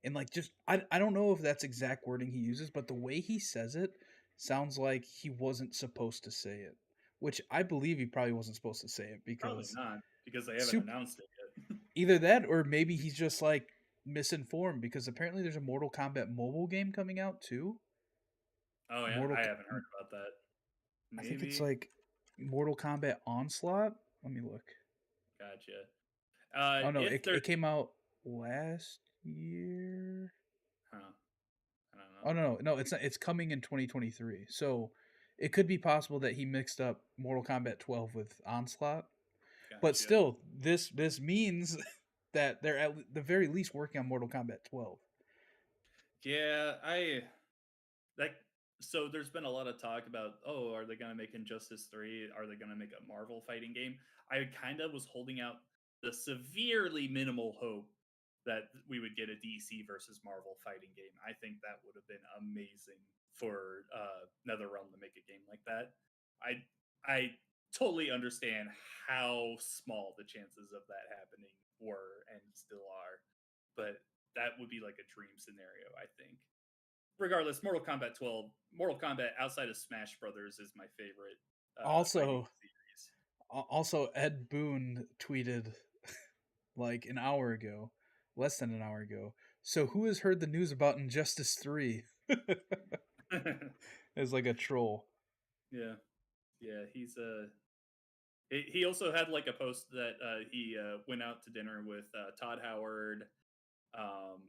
And like, just I don't know if that's exact wording he uses, but the way he says it sounds like he wasn't supposed to say it, which I believe he probably wasn't supposed to say it, Probably because not because they haven't super, announced it yet. either that or maybe he's just like misinformed, because apparently there's a Mortal Kombat mobile game coming out too. Oh yeah, Mortal I K- haven't heard about that. I think it's Maybe. like Mortal Kombat Onslaught. Let me look. Gotcha. Oh no, If there's, it came out last year. huh? I don't know. Oh no, it's not, it's coming in 2023. So it could be possible that he mixed up Mortal Kombat 12 with Onslaught. But Gotcha. still, this means that they're at the very least working on Mortal Kombat 12. Yeah, I like. So there's been a lot of talk about, oh, are they going to make Injustice 3? Are they going to make a Marvel fighting game? I kind of was holding out the severely minimal hope that we would get a DC versus Marvel fighting game. I think that would have been amazing for NetherRealm to make a game like that. I totally understand how small the chances of that happening were and still are, but that would be like a dream scenario, I think. Regardless, Mortal Kombat outside of Smash Brothers is my favorite fighting Also, series. Ed Boon tweeted like an hour ago, less than an hour ago. So who has heard the news about Injustice 3? As like a troll. Yeah, yeah, he also had like a post that he went out to dinner with Todd Howard, um,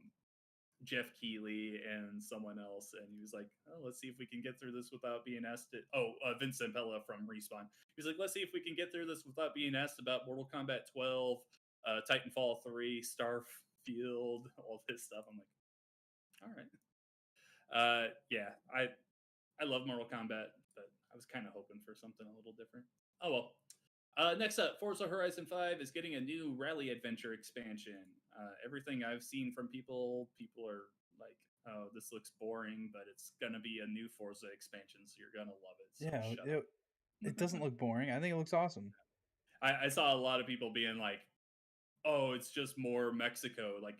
Jeff Keighley, and someone else, and he was like, "Oh, let's see if we can get through this without being asked." Vincent Pella from Respawn. He was like, "Let's see if we can get through this without being asked about Mortal Kombat 12, Titanfall 3, Starfield, all this stuff." I'm like, "All right." Yeah, I love Mortal Kombat, but I was kind of hoping for something a little different. Oh well. Next up, Forza Horizon 5 is getting a new rally adventure expansion. Everything I've seen from people are like, "Oh, this looks boring," but it's gonna be a new Forza expansion, so you're gonna love it. So Yeah, shut it doesn't up. look boring. I think it looks awesome. I saw a lot of people being like, "Oh, it's just more Mexico." Like,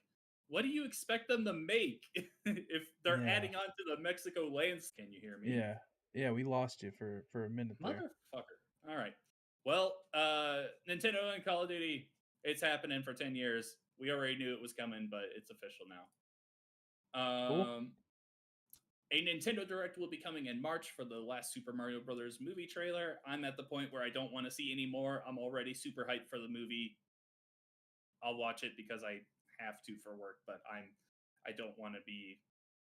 what do you expect them to make if they're Yeah. adding on to the Mexico landscape? Can you hear me? Yeah. Yeah, we lost you for a minute there. Motherfucker. All right. Well, Nintendo and Call of Duty, it's happening for 10 years. We already knew it was coming, but it's official now. Cool. A Nintendo Direct will be coming in March for the last Super Mario Brothers movie trailer. I'm at the point where I don't want to see any more. I'm already super hyped for the movie. I'll watch it because I have to for work, but I don't want to be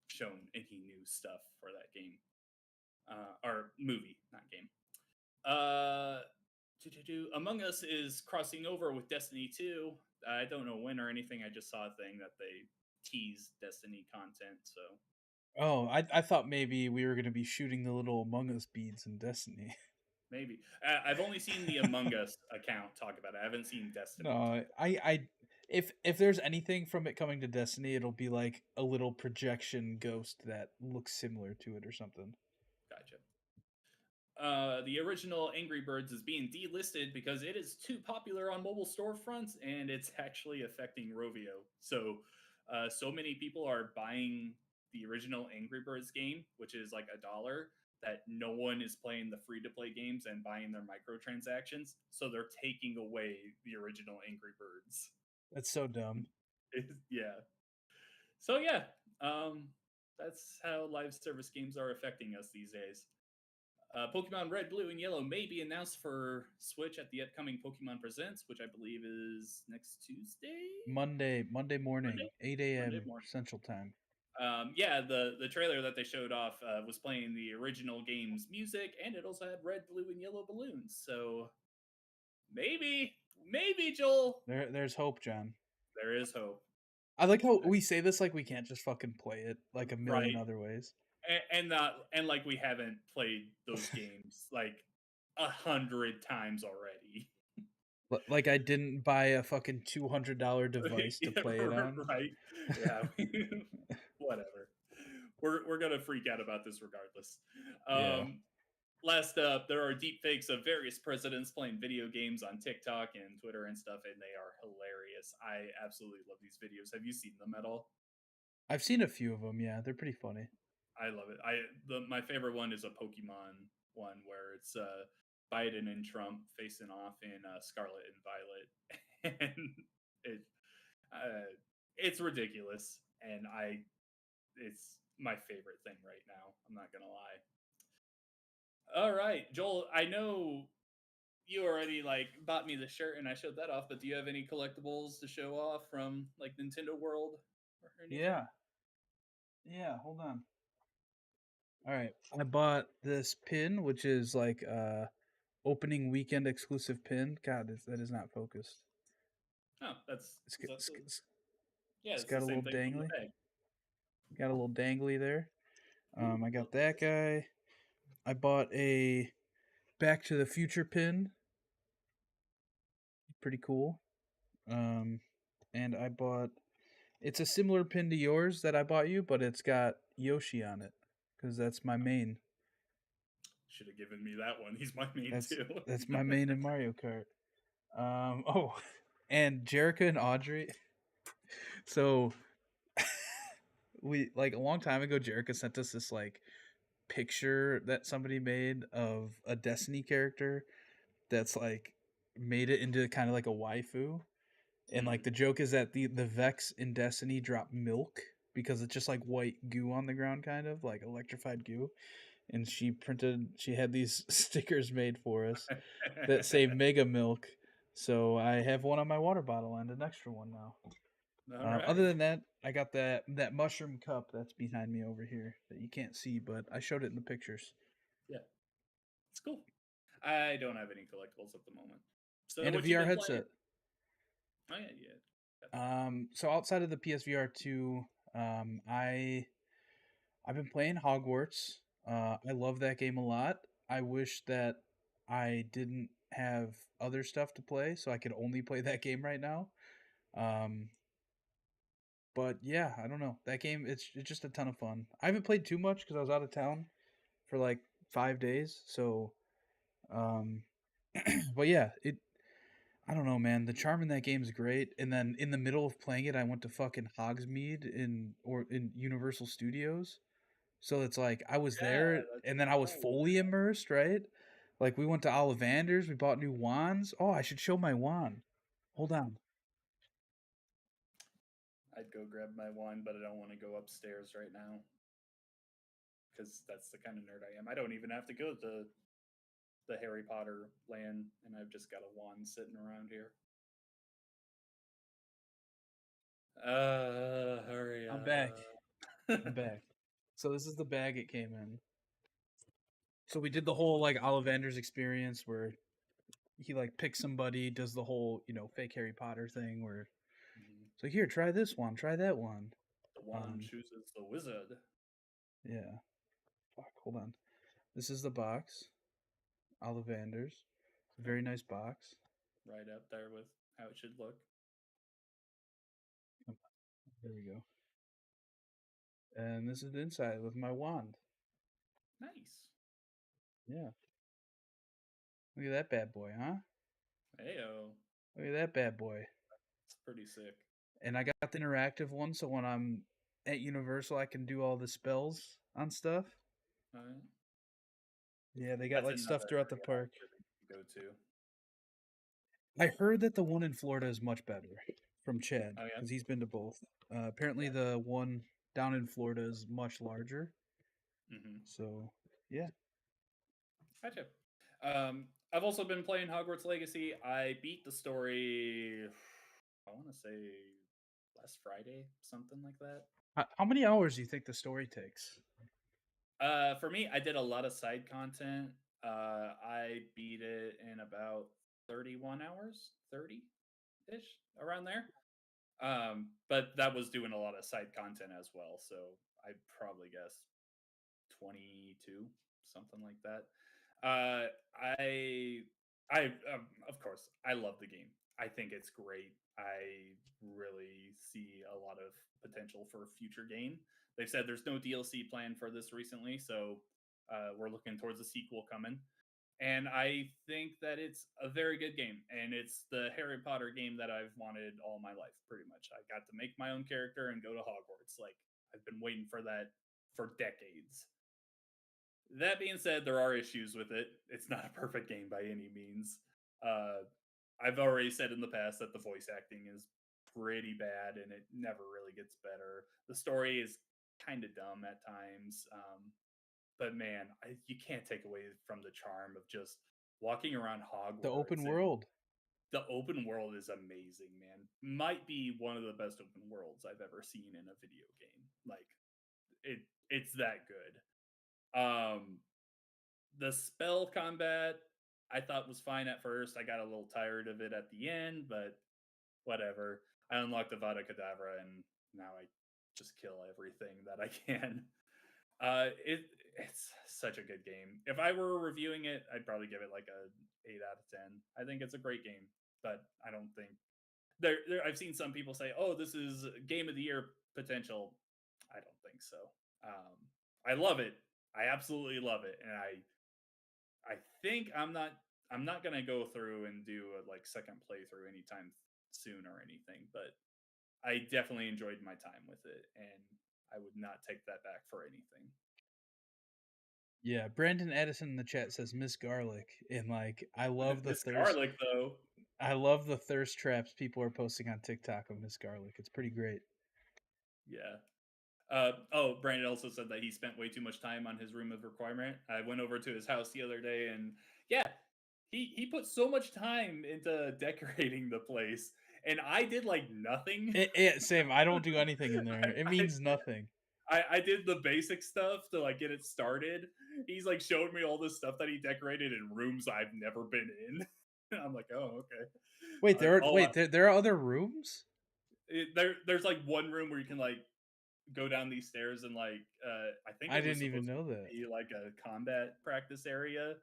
shown any new stuff for that game or movie, not game. Uh, Among Us is crossing over with Destiny 2. I don't know when or anything. I just saw a thing that they teased Destiny content. So Oh, I thought maybe we were gonna be shooting the little Among Us beads in Destiny. maybe I've only seen the Among Us account talk about it. I haven't seen Destiny No, talk. I if there's anything from it coming to Destiny, it'll be like a little projection ghost that looks similar to it or something. Gotcha. The original Angry Birds is being delisted because it is too popular on mobile storefronts and it's actually affecting Rovio. So many people are buying the original Angry Birds game, which is like $1, that no one is playing the free to play games and buying their microtransactions. So they're taking away the original Angry Birds. That's so dumb. Yeah. So yeah, um, that's how live service games are affecting us these days. Pokemon Red, Blue, and Yellow may be announced for Switch at the upcoming Pokemon Presents, which I believe is next Tuesday, Monday Monday, morning, 8 Monday a.m. morning. Central Time. Yeah, the trailer that they showed off was playing the original game's music, and it also had red, blue, and yellow balloons. So maybe Joel, There's hope, John. there is hope, I like how we say this like we can't just fucking play it like a million right? other ways. And not and like we haven't played those games like 100 times already. Like I didn't buy a fucking $200 device to Yeah, play it on. right. Yeah. Whatever. We're gonna freak out about this regardless. Yeah. Last up, there are deep fakes of various presidents playing video games on TikTok and Twitter and stuff, and they are hilarious. I absolutely love these videos. Have you seen them at all? I've seen a few of them. Yeah, they're pretty funny. I love it. My favorite one is a Pokemon one where it's Biden and Trump facing off in Scarlet and Violet, and it uh, it's ridiculous, and it's my favorite thing right now. I'm not gonna lie. All right, Joel. I know you already like bought me the shirt, and I showed that off. But do you have any collectibles to show off from like Nintendo World or anything? Yeah. Yeah, hold on. All right. I bought this pin which is like opening weekend exclusive pin. God, that is not focused. Oh, that's It's, is got- that it's, the it's yeah? it's It's the got a same little thing from the dangly. bag. Got a little dangly there. Ooh, I love got that those. guy. I bought a Back to the Future pin. Pretty cool. Um, and I bought. It's a similar pin to yours that I bought you, but it's got Yoshi on it because that's my main. Should have given me that one. He's my main That's too. that's my main in Mario Kart. Oh, and Jerica and Audrey. So we like a long time ago, Jerica sent us this like picture that somebody made of a Destiny character that's like made it into kind of like a waifu. And like Mhm. the joke is that the Vex in Destiny drop milk because it's just like white goo on the ground, kind of like electrified goo. And she had these stickers made for us that say Mega Milk. So I have one on my water bottle and an extra one now. All Other right. than that, I got that mushroom cup that's behind me over here that you can't see, but I showed it in the pictures. Yeah, it's cool. I don't have any collectibles at the moment. So And a what you VR been playing? headset. Oh yeah, yeah. Got that. So outside of the PSVR 2, um, I I've been playing Hogwarts. I love that game a lot. I wish that I didn't have other stuff to play, so I could only play that game right now. Um, but yeah, I don't know. That game, it's just a ton of fun. I haven't played too much because I was out of town for like 5 days. So, um, but yeah, it. I don't know, man. The charm in that game is great. And then in the middle of playing it, I went to fucking Hogsmeade in Universal Studios. So it's like I was Yeah, there that's and then I was right. fully immersed, right? Like we went to Ollivander's, we bought new wands. Oh, I should show my wand. Hold on. I'd go grab my wine, but I don't want to go upstairs right now because that's the kind of nerd I am. I don't even have to go to the Harry Potter land, and I've just got a wand sitting around here. Hurry I'm back. up. I'm back. So this is the bag it came in. So we did the whole like Ollivander's experience where he like picks somebody, does the whole fake Harry Potter thing where Mhm. so here try this one, try that one. The wand Um, chooses the wizard. yeah. Fuck, hold on. This is the box. Ollivander's. Yep, Very nice box. right up there with how it should look. There we go. And this is the inside with my wand. Nice. Yeah. Look at that bad boy, huh? Heyo, Look at that bad boy. it's pretty sick. And I got the interactive one, so when I'm at Universal, I can do all the spells on stuff. Uh, Yeah, they got that's like stuff another throughout the area I park. really need to go to. I heard that the one in Florida is much better from Chad Oh yeah. because he's been to both. Apparently, the one down in Florida is much larger. Mm-hmm. So, yeah. Gotcha. I've also been playing Hogwarts Legacy. I beat the story. I want to say last Friday, something like that. How many hours do you think the story takes? For me, I did a lot of side content. I beat it in about 31 hours, 30 ish, around there. But that was doing a lot of side content as well. So I probably guess 22, something like that. Uh, I, of course, I love the game. I think it's great. I really see a lot of potential for a future game. They've said there's no DLC planned for this recently, so we're looking towards a sequel coming. And I think that it's a very good game, and it's the Harry Potter game that I've wanted all my life, pretty much. I got to make my own character and go to Hogwarts. Like I've been waiting for that for decades. That being said, there are issues with it. It's not a perfect game by any means. Uh, I've already said in the past that the voice acting is pretty bad and it never really gets better. The story is kind of dumb at times. But man, you can't take away from the charm of just walking around The open Hogwarts, and world. the open world is amazing, man. Might be one of the best open worlds I've ever seen in a video game. Like it's that good. The spell combat I thought was fine at first. I got a little tired of it at the end, but whatever. I unlocked the Vada Kedavra, and now I just kill everything that I can. It's such a good game. If I were reviewing it, I'd probably give it like a 8 out of 10. I think it's a great game, but I don't think there. I've seen some people say, "Oh, this is game of the year potential." I don't think so. Um, I love it. I absolutely love it, and I think I'm not gonna go through and do a like second playthrough anytime soon or anything, but I definitely enjoyed my time with it, and I would not take that back for anything. Yeah, Brandon Addison in the chat says Miss Garlic, and like Miss Garlic, though, I love the thirst traps people are posting on TikTok of Miss Garlic. It's pretty great. yeah. Oh, Brandon also said that he spent way too much time on his room of requirement. I went over to his house the other day, and yeah, he put so much time into decorating the place, and I did like nothing. Same. I don't do anything in there. It I, means nothing. I did the basic stuff to like get it started. He's like showed me all this stuff that he decorated in rooms I've never been in. I'm like, oh, okay. Wait, Like, all there are other rooms? there's like one room where you can like go down these stairs and like I think I it was didn't even supposed know to that. be like a combat practice area,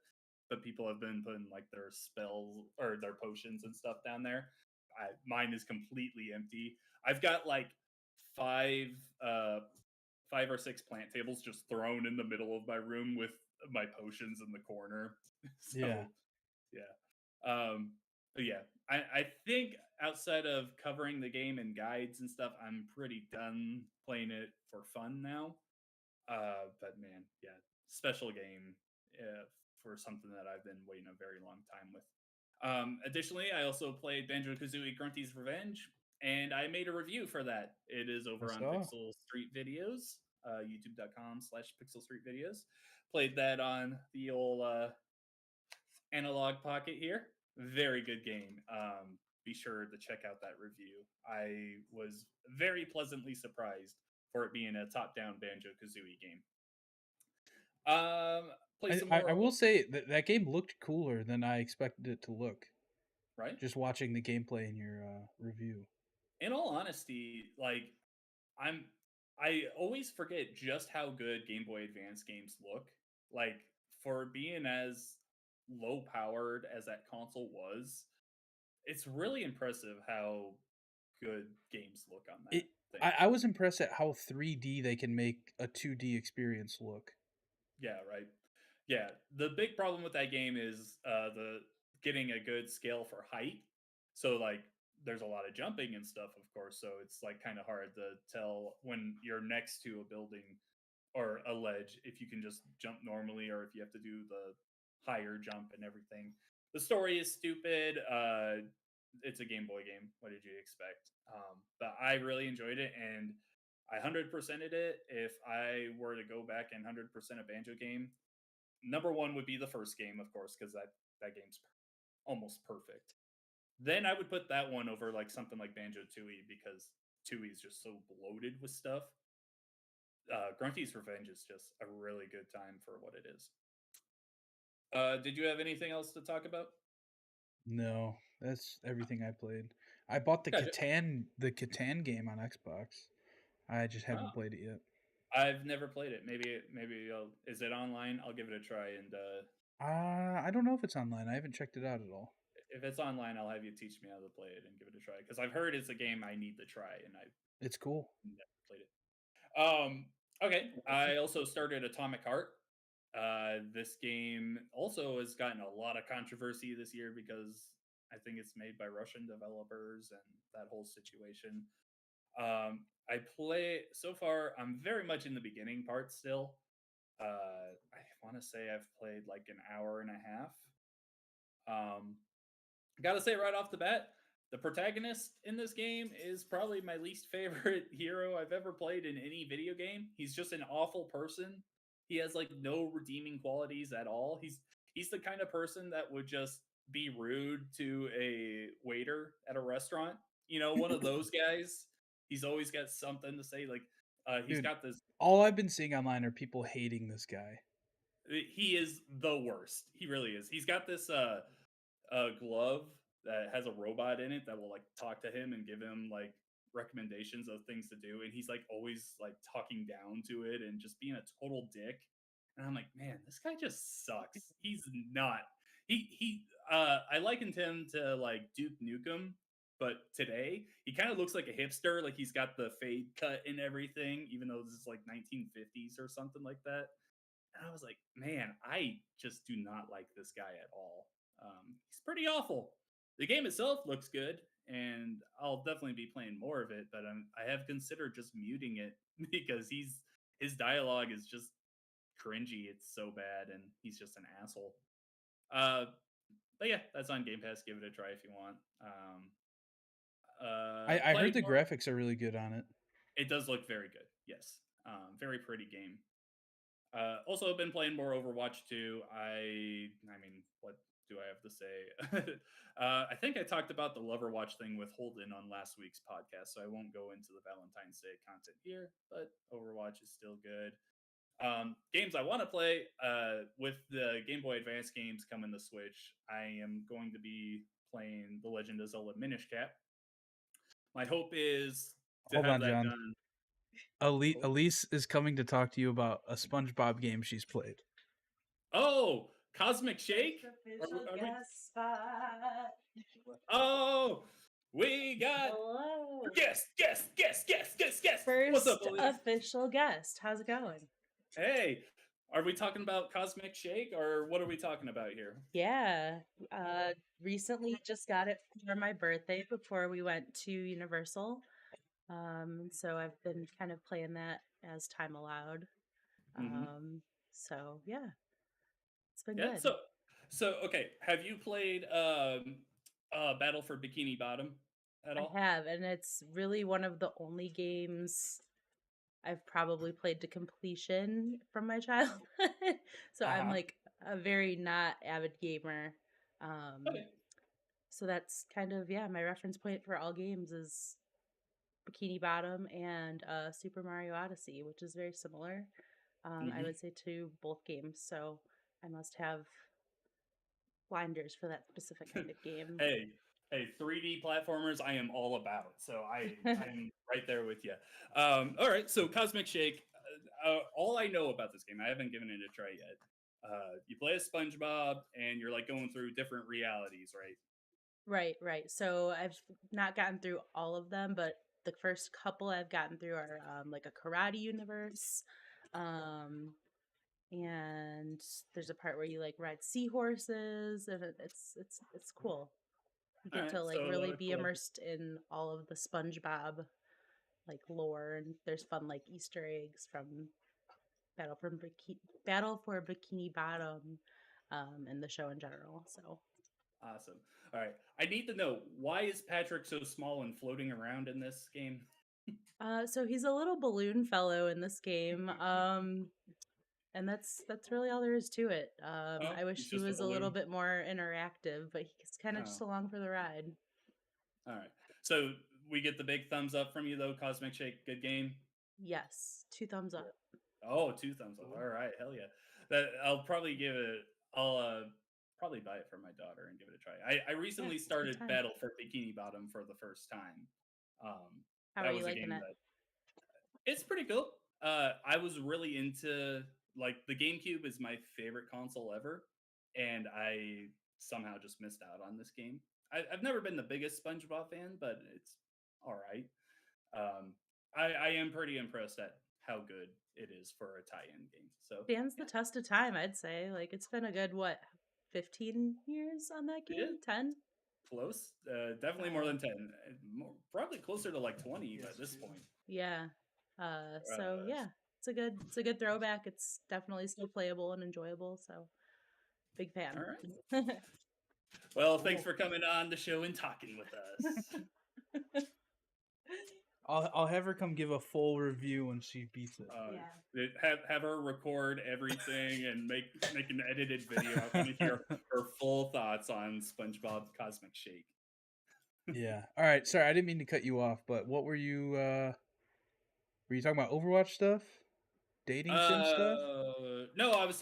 but people have been putting like their spells or their potions and stuff down there. Mine is completely empty. I've got like five uh 5 or 6 plant tables just thrown in the middle of my room with my potions in the corner. Yeah. So yeah. But yeah, I think outside of covering the game and guides and stuff, I'm pretty done playing it for fun now. But man, yeah, special game for something that I've been waiting a very long time with. Additionally, I also played Banjo Kazooie Grunty's Revenge, and I made a review for that. It is I over on saw. Pixel Street Videos, youtube.com/Pixel Street Videos. Played that on the old analog pocket here. Very good game. Be sure to check out that review. I was very pleasantly surprised for it being a top-down Banjo Kazooie game. Um, play I, some I, more, I will say that that game looked cooler than I expected it to look. right? Just watching the gameplay in your review. In all honesty, like I'm I always forget just how good Game Boy Advance games look. Like for being as low powered as that console was, it's really impressive how good games look on that It. thing. I was impressed at how 3D they can make a 2D experience look. Yeah, right. Yeah, the big problem with that game is the getting a good scale for height. So like there's a lot of jumping and stuff, of course, so it's like kind of hard to tell when you're next to a building or a ledge if you can just jump normally or if you have to do the higher jump and everything. The story is stupid. It's a Game Boy game. What did you expect? But I really enjoyed it and I 100%ed it. If I were to go back and 100% a Banjo game, number one would be the first game, of course, because that game's almost perfect. Then I would put that one over like something like Banjo Tooie because Tooie is just so bloated with stuff. Grunty's Revenge is just a really good time for what it is. Did you have anything else to talk about? No, that's everything I played. I bought Gotcha. The Catan game on Xbox. I just Oh, haven't played it yet. I've never played it. Maybe is it online? I'll give it a try, and I don't know if it's online. I haven't checked it out at all. if it's online, I'll have you teach me how to play it and give it a try because I've heard it's a game I need to try, and I've It's cool. never played it. Okay. I also started Atomic Heart. This game also has gotten a lot of controversy this year because I think it's made by Russian developers and that whole situation. I play so far. I'm very much in the beginning part still. I want to say I've played like an hour and a half. Um, Gotta say right off the bat, the protagonist in this game is probably my least favorite hero I've ever played in any video game. He's just an awful person. He has like no redeeming qualities at all. He's the kind of person that would just be rude to a waiter at a restaurant. You know, one of those guys. He's always got something to say. Like he's Dude, got this. all I've been seeing online are people hating this guy. He is the worst. He really is. He's got this a glove that has a robot in it that will like talk to him and give him like recommendations of things to do, and he's like always like talking down to it and just being a total dick. And I'm like, man, this guy just sucks. He's not. I likened him to like Duke Nukem, but today he kind of looks like a hipster. Like he's got the fade cut and everything, even though this is like 1950s or something like that. And I was like, man, I just do not like this guy at all. He's pretty awful. The game itself looks good, and I'll definitely be playing more of it. But I have considered just muting it because his dialogue is just cringy. It's so bad, and he's just an asshole. Uh, but yeah, that's on Game Pass. Give it a try if you want. I heard Played the more. graphics are really good on it. It does look very good. Yes, very pretty game. Also, I've been playing more Overwatch 2. I mean, what do I have to say? I think I talked about the Loverwatch thing with Holden on last week's podcast, so I won't go into the Valentine's Day content here. But Overwatch is still good. Games I want to play with the Game Boy Advance games coming to Switch. I am going to be playing The Legend of Zelda Minish Cap. My hope is to Hold have on, that John. done. Oh, Elise is coming to talk to you about a SpongeBob game she's played. oh, Cosmic Shake. Official Are we? guest spot. Oh, we got Hello. guest. What's up, First Elise? official guest. How's it going? Hey, are we talking about Cosmic Shake or what are we talking about here? Yeah. Uh Recently just got it for my birthday before we went to Universal. So I've been kind of playing that as time allowed. Hmm. Um so yeah, it's been Yeah. good. So okay. Have you played Battle for Bikini Bottom at I all? have, and it's really one of the only games I've probably played to completion from my childhood. So Uh I'm huh. like a very not avid gamer. Um, Okay. so that's kind of, yeah, my reference point for all games is Bikini Bottom and Super Mario Odyssey, which is very similar, I Hmm. would say, to both games. So I must have blinders for that specific kind of game. Hey, hey, 3D platformers, I am all about. So I'm right there with you. All right, so Cosmic Shake. All I know about this game, I haven't given it a try yet. You play as SpongeBob, and you're like going through different realities, right? Right, right. So I've not gotten through all of them, but the first couple I've gotten through are like a karate universe. Um, and there's a part where you like ride seahorses, and it's cool. You All get right, to like so a lot really of be cool. immersed in all of the SpongeBob like lore, and there's fun like Easter eggs from Battle for Bikini Bottom, and the show in general. So, Awesome. All right, I need to know, why is Patrick so small and floating around in this game? so he's a little balloon fellow in this game. And that's really all there is to it. Oh, I wish he's he just a was a little balloon. bit more interactive, but he's kind of just Oh, along for the ride. all right. So we get the big thumbs up from you though, Cosmic Shake. Good game. Yes, 2 thumbs up. Oh, two thumbs up. All right, hell yeah. That I'll probably give it. I'll probably buy it for my daughter and give it a try. I Yeah, recently it's a good started time. Battle for Bikini Bottom for the first time. How are That you was a liking game it? that it's pretty cool. I was really into, like, the GameCube is my favorite console ever, and I somehow just missed out on this game. I've never been the biggest SpongeBob fan, but it's all right. Um, I am pretty impressed at how good it is for a tie-in game. So Stands the yeah, test of time, I'd say. Like it's been a good what, 15 years on that it is game? 10? close. Definitely more Wow. than 10. Probably closer to like 20 by this point. Yeah. So Uh, yeah, it's a good throwback. It's definitely still playable and enjoyable, so big all fan. right. Well, thanks for coming on the show and talking with us. I'll have her come give a full review when she beats it. Yeah. Have her record everything and make an edited video. I want to hear her full thoughts on SpongeBob Cosmic Shake. Yeah. All right. Sorry, I didn't mean to cut you off, but what were you talking about Overwatch stuff? Dating sim stuff? No, I was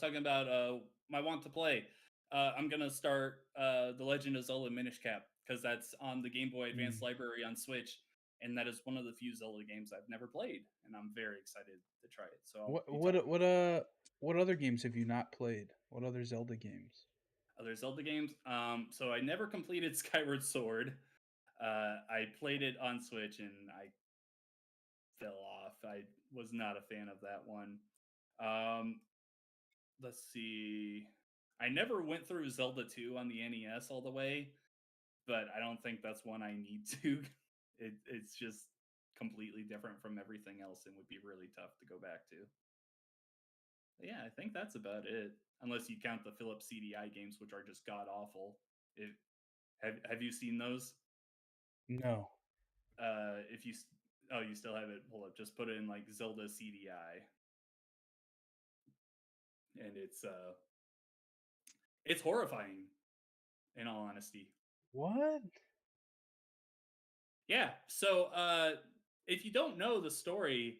talking about my want to play. I'm gonna start The Legend of Zelda Minish Cap because that's on the Game Boy Advance Mm. library on Switch, and that is one of the few Zelda games I've never played, and I'm very excited to try it. So I'll What be what talking what other games have you not played? What other Zelda games? other Zelda games. So I never completed Skyward Sword. I played it on Switch and I fell off. I was not a fan of that one. Um, let's see. I never went through Zelda 2 on the NES all the way, but I don't think that's one I need to. It's just completely different from everything else and would be really tough to go back to. But yeah, I think that's about it. Unless you count the Philips CDI games, which are just god awful. It, have you seen those? No. If you oh, you still have it, hold up, just put in like Zelda CDI, and it's horrifying in all honesty. What? Yeah. So if you don't know the story,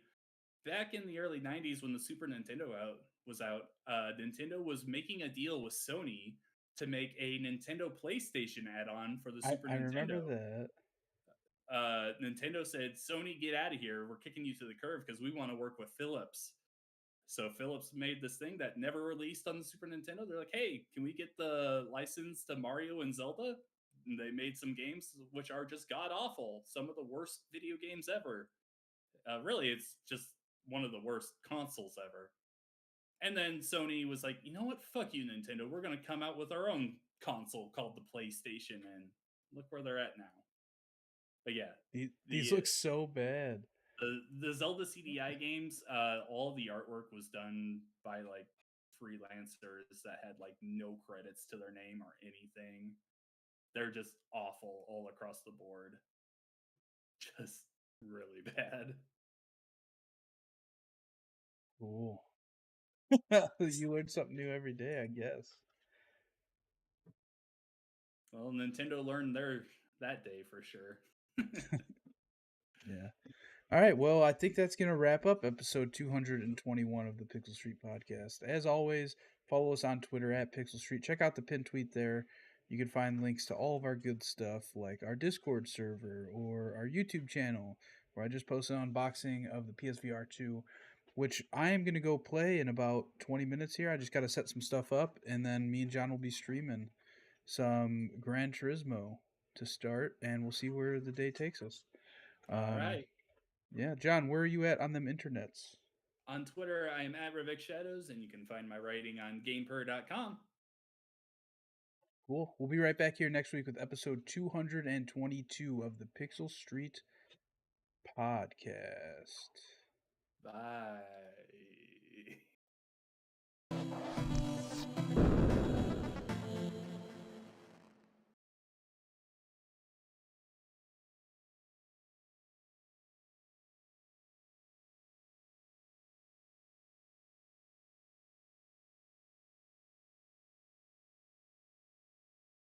back in the early '90s when the Super Nintendo was out, Nintendo was making a deal with Sony to make a Nintendo PlayStation add-on for the Super I remember Nintendo. that. Nintendo said, "Sony, get out of here. We're kicking you to the curb because we want to work with Philips." So Philips made this thing that never released on the Super Nintendo. They're like, "Hey, can we get the license to Mario and Zelda?" And they made some games which are just god awful. Some of the worst video games ever. Really, it's just one of the worst consoles ever. And then Sony was like, "You know what? Fuck you, Nintendo. We're gonna come out with our own console called the PlayStation." And look where they're at now. But yeah, These the look so bad. the Zelda CDI games, all the artwork was done by like freelancers that had like no credits to their name or anything. They're just awful all across the board. Just really bad. Cool. You learn something new every day, I guess. Well, Nintendo learned their that day for sure. Yeah. All right. Well, I think that's going to wrap up episode 221 of the Pixel Street podcast. As always, follow us on Twitter at Pixel Street. Check out the pin tweet there. You can find links to all of our good stuff, like our Discord server or our YouTube channel, where I just posted an unboxing of the PSVR 2, which I am going to go play in about 20 minutes here. I just got to set some stuff up, and then me and John will be streaming some Gran Turismo to start, and we'll see where the day takes us. All Um, right. yeah, John, where are you at on them internets? On Twitter, I am at Revik Shadows, and you can find my writing on GamePer.com. Cool. We'll be right back here next week with episode 222 of the Pixel Street podcast. Bye.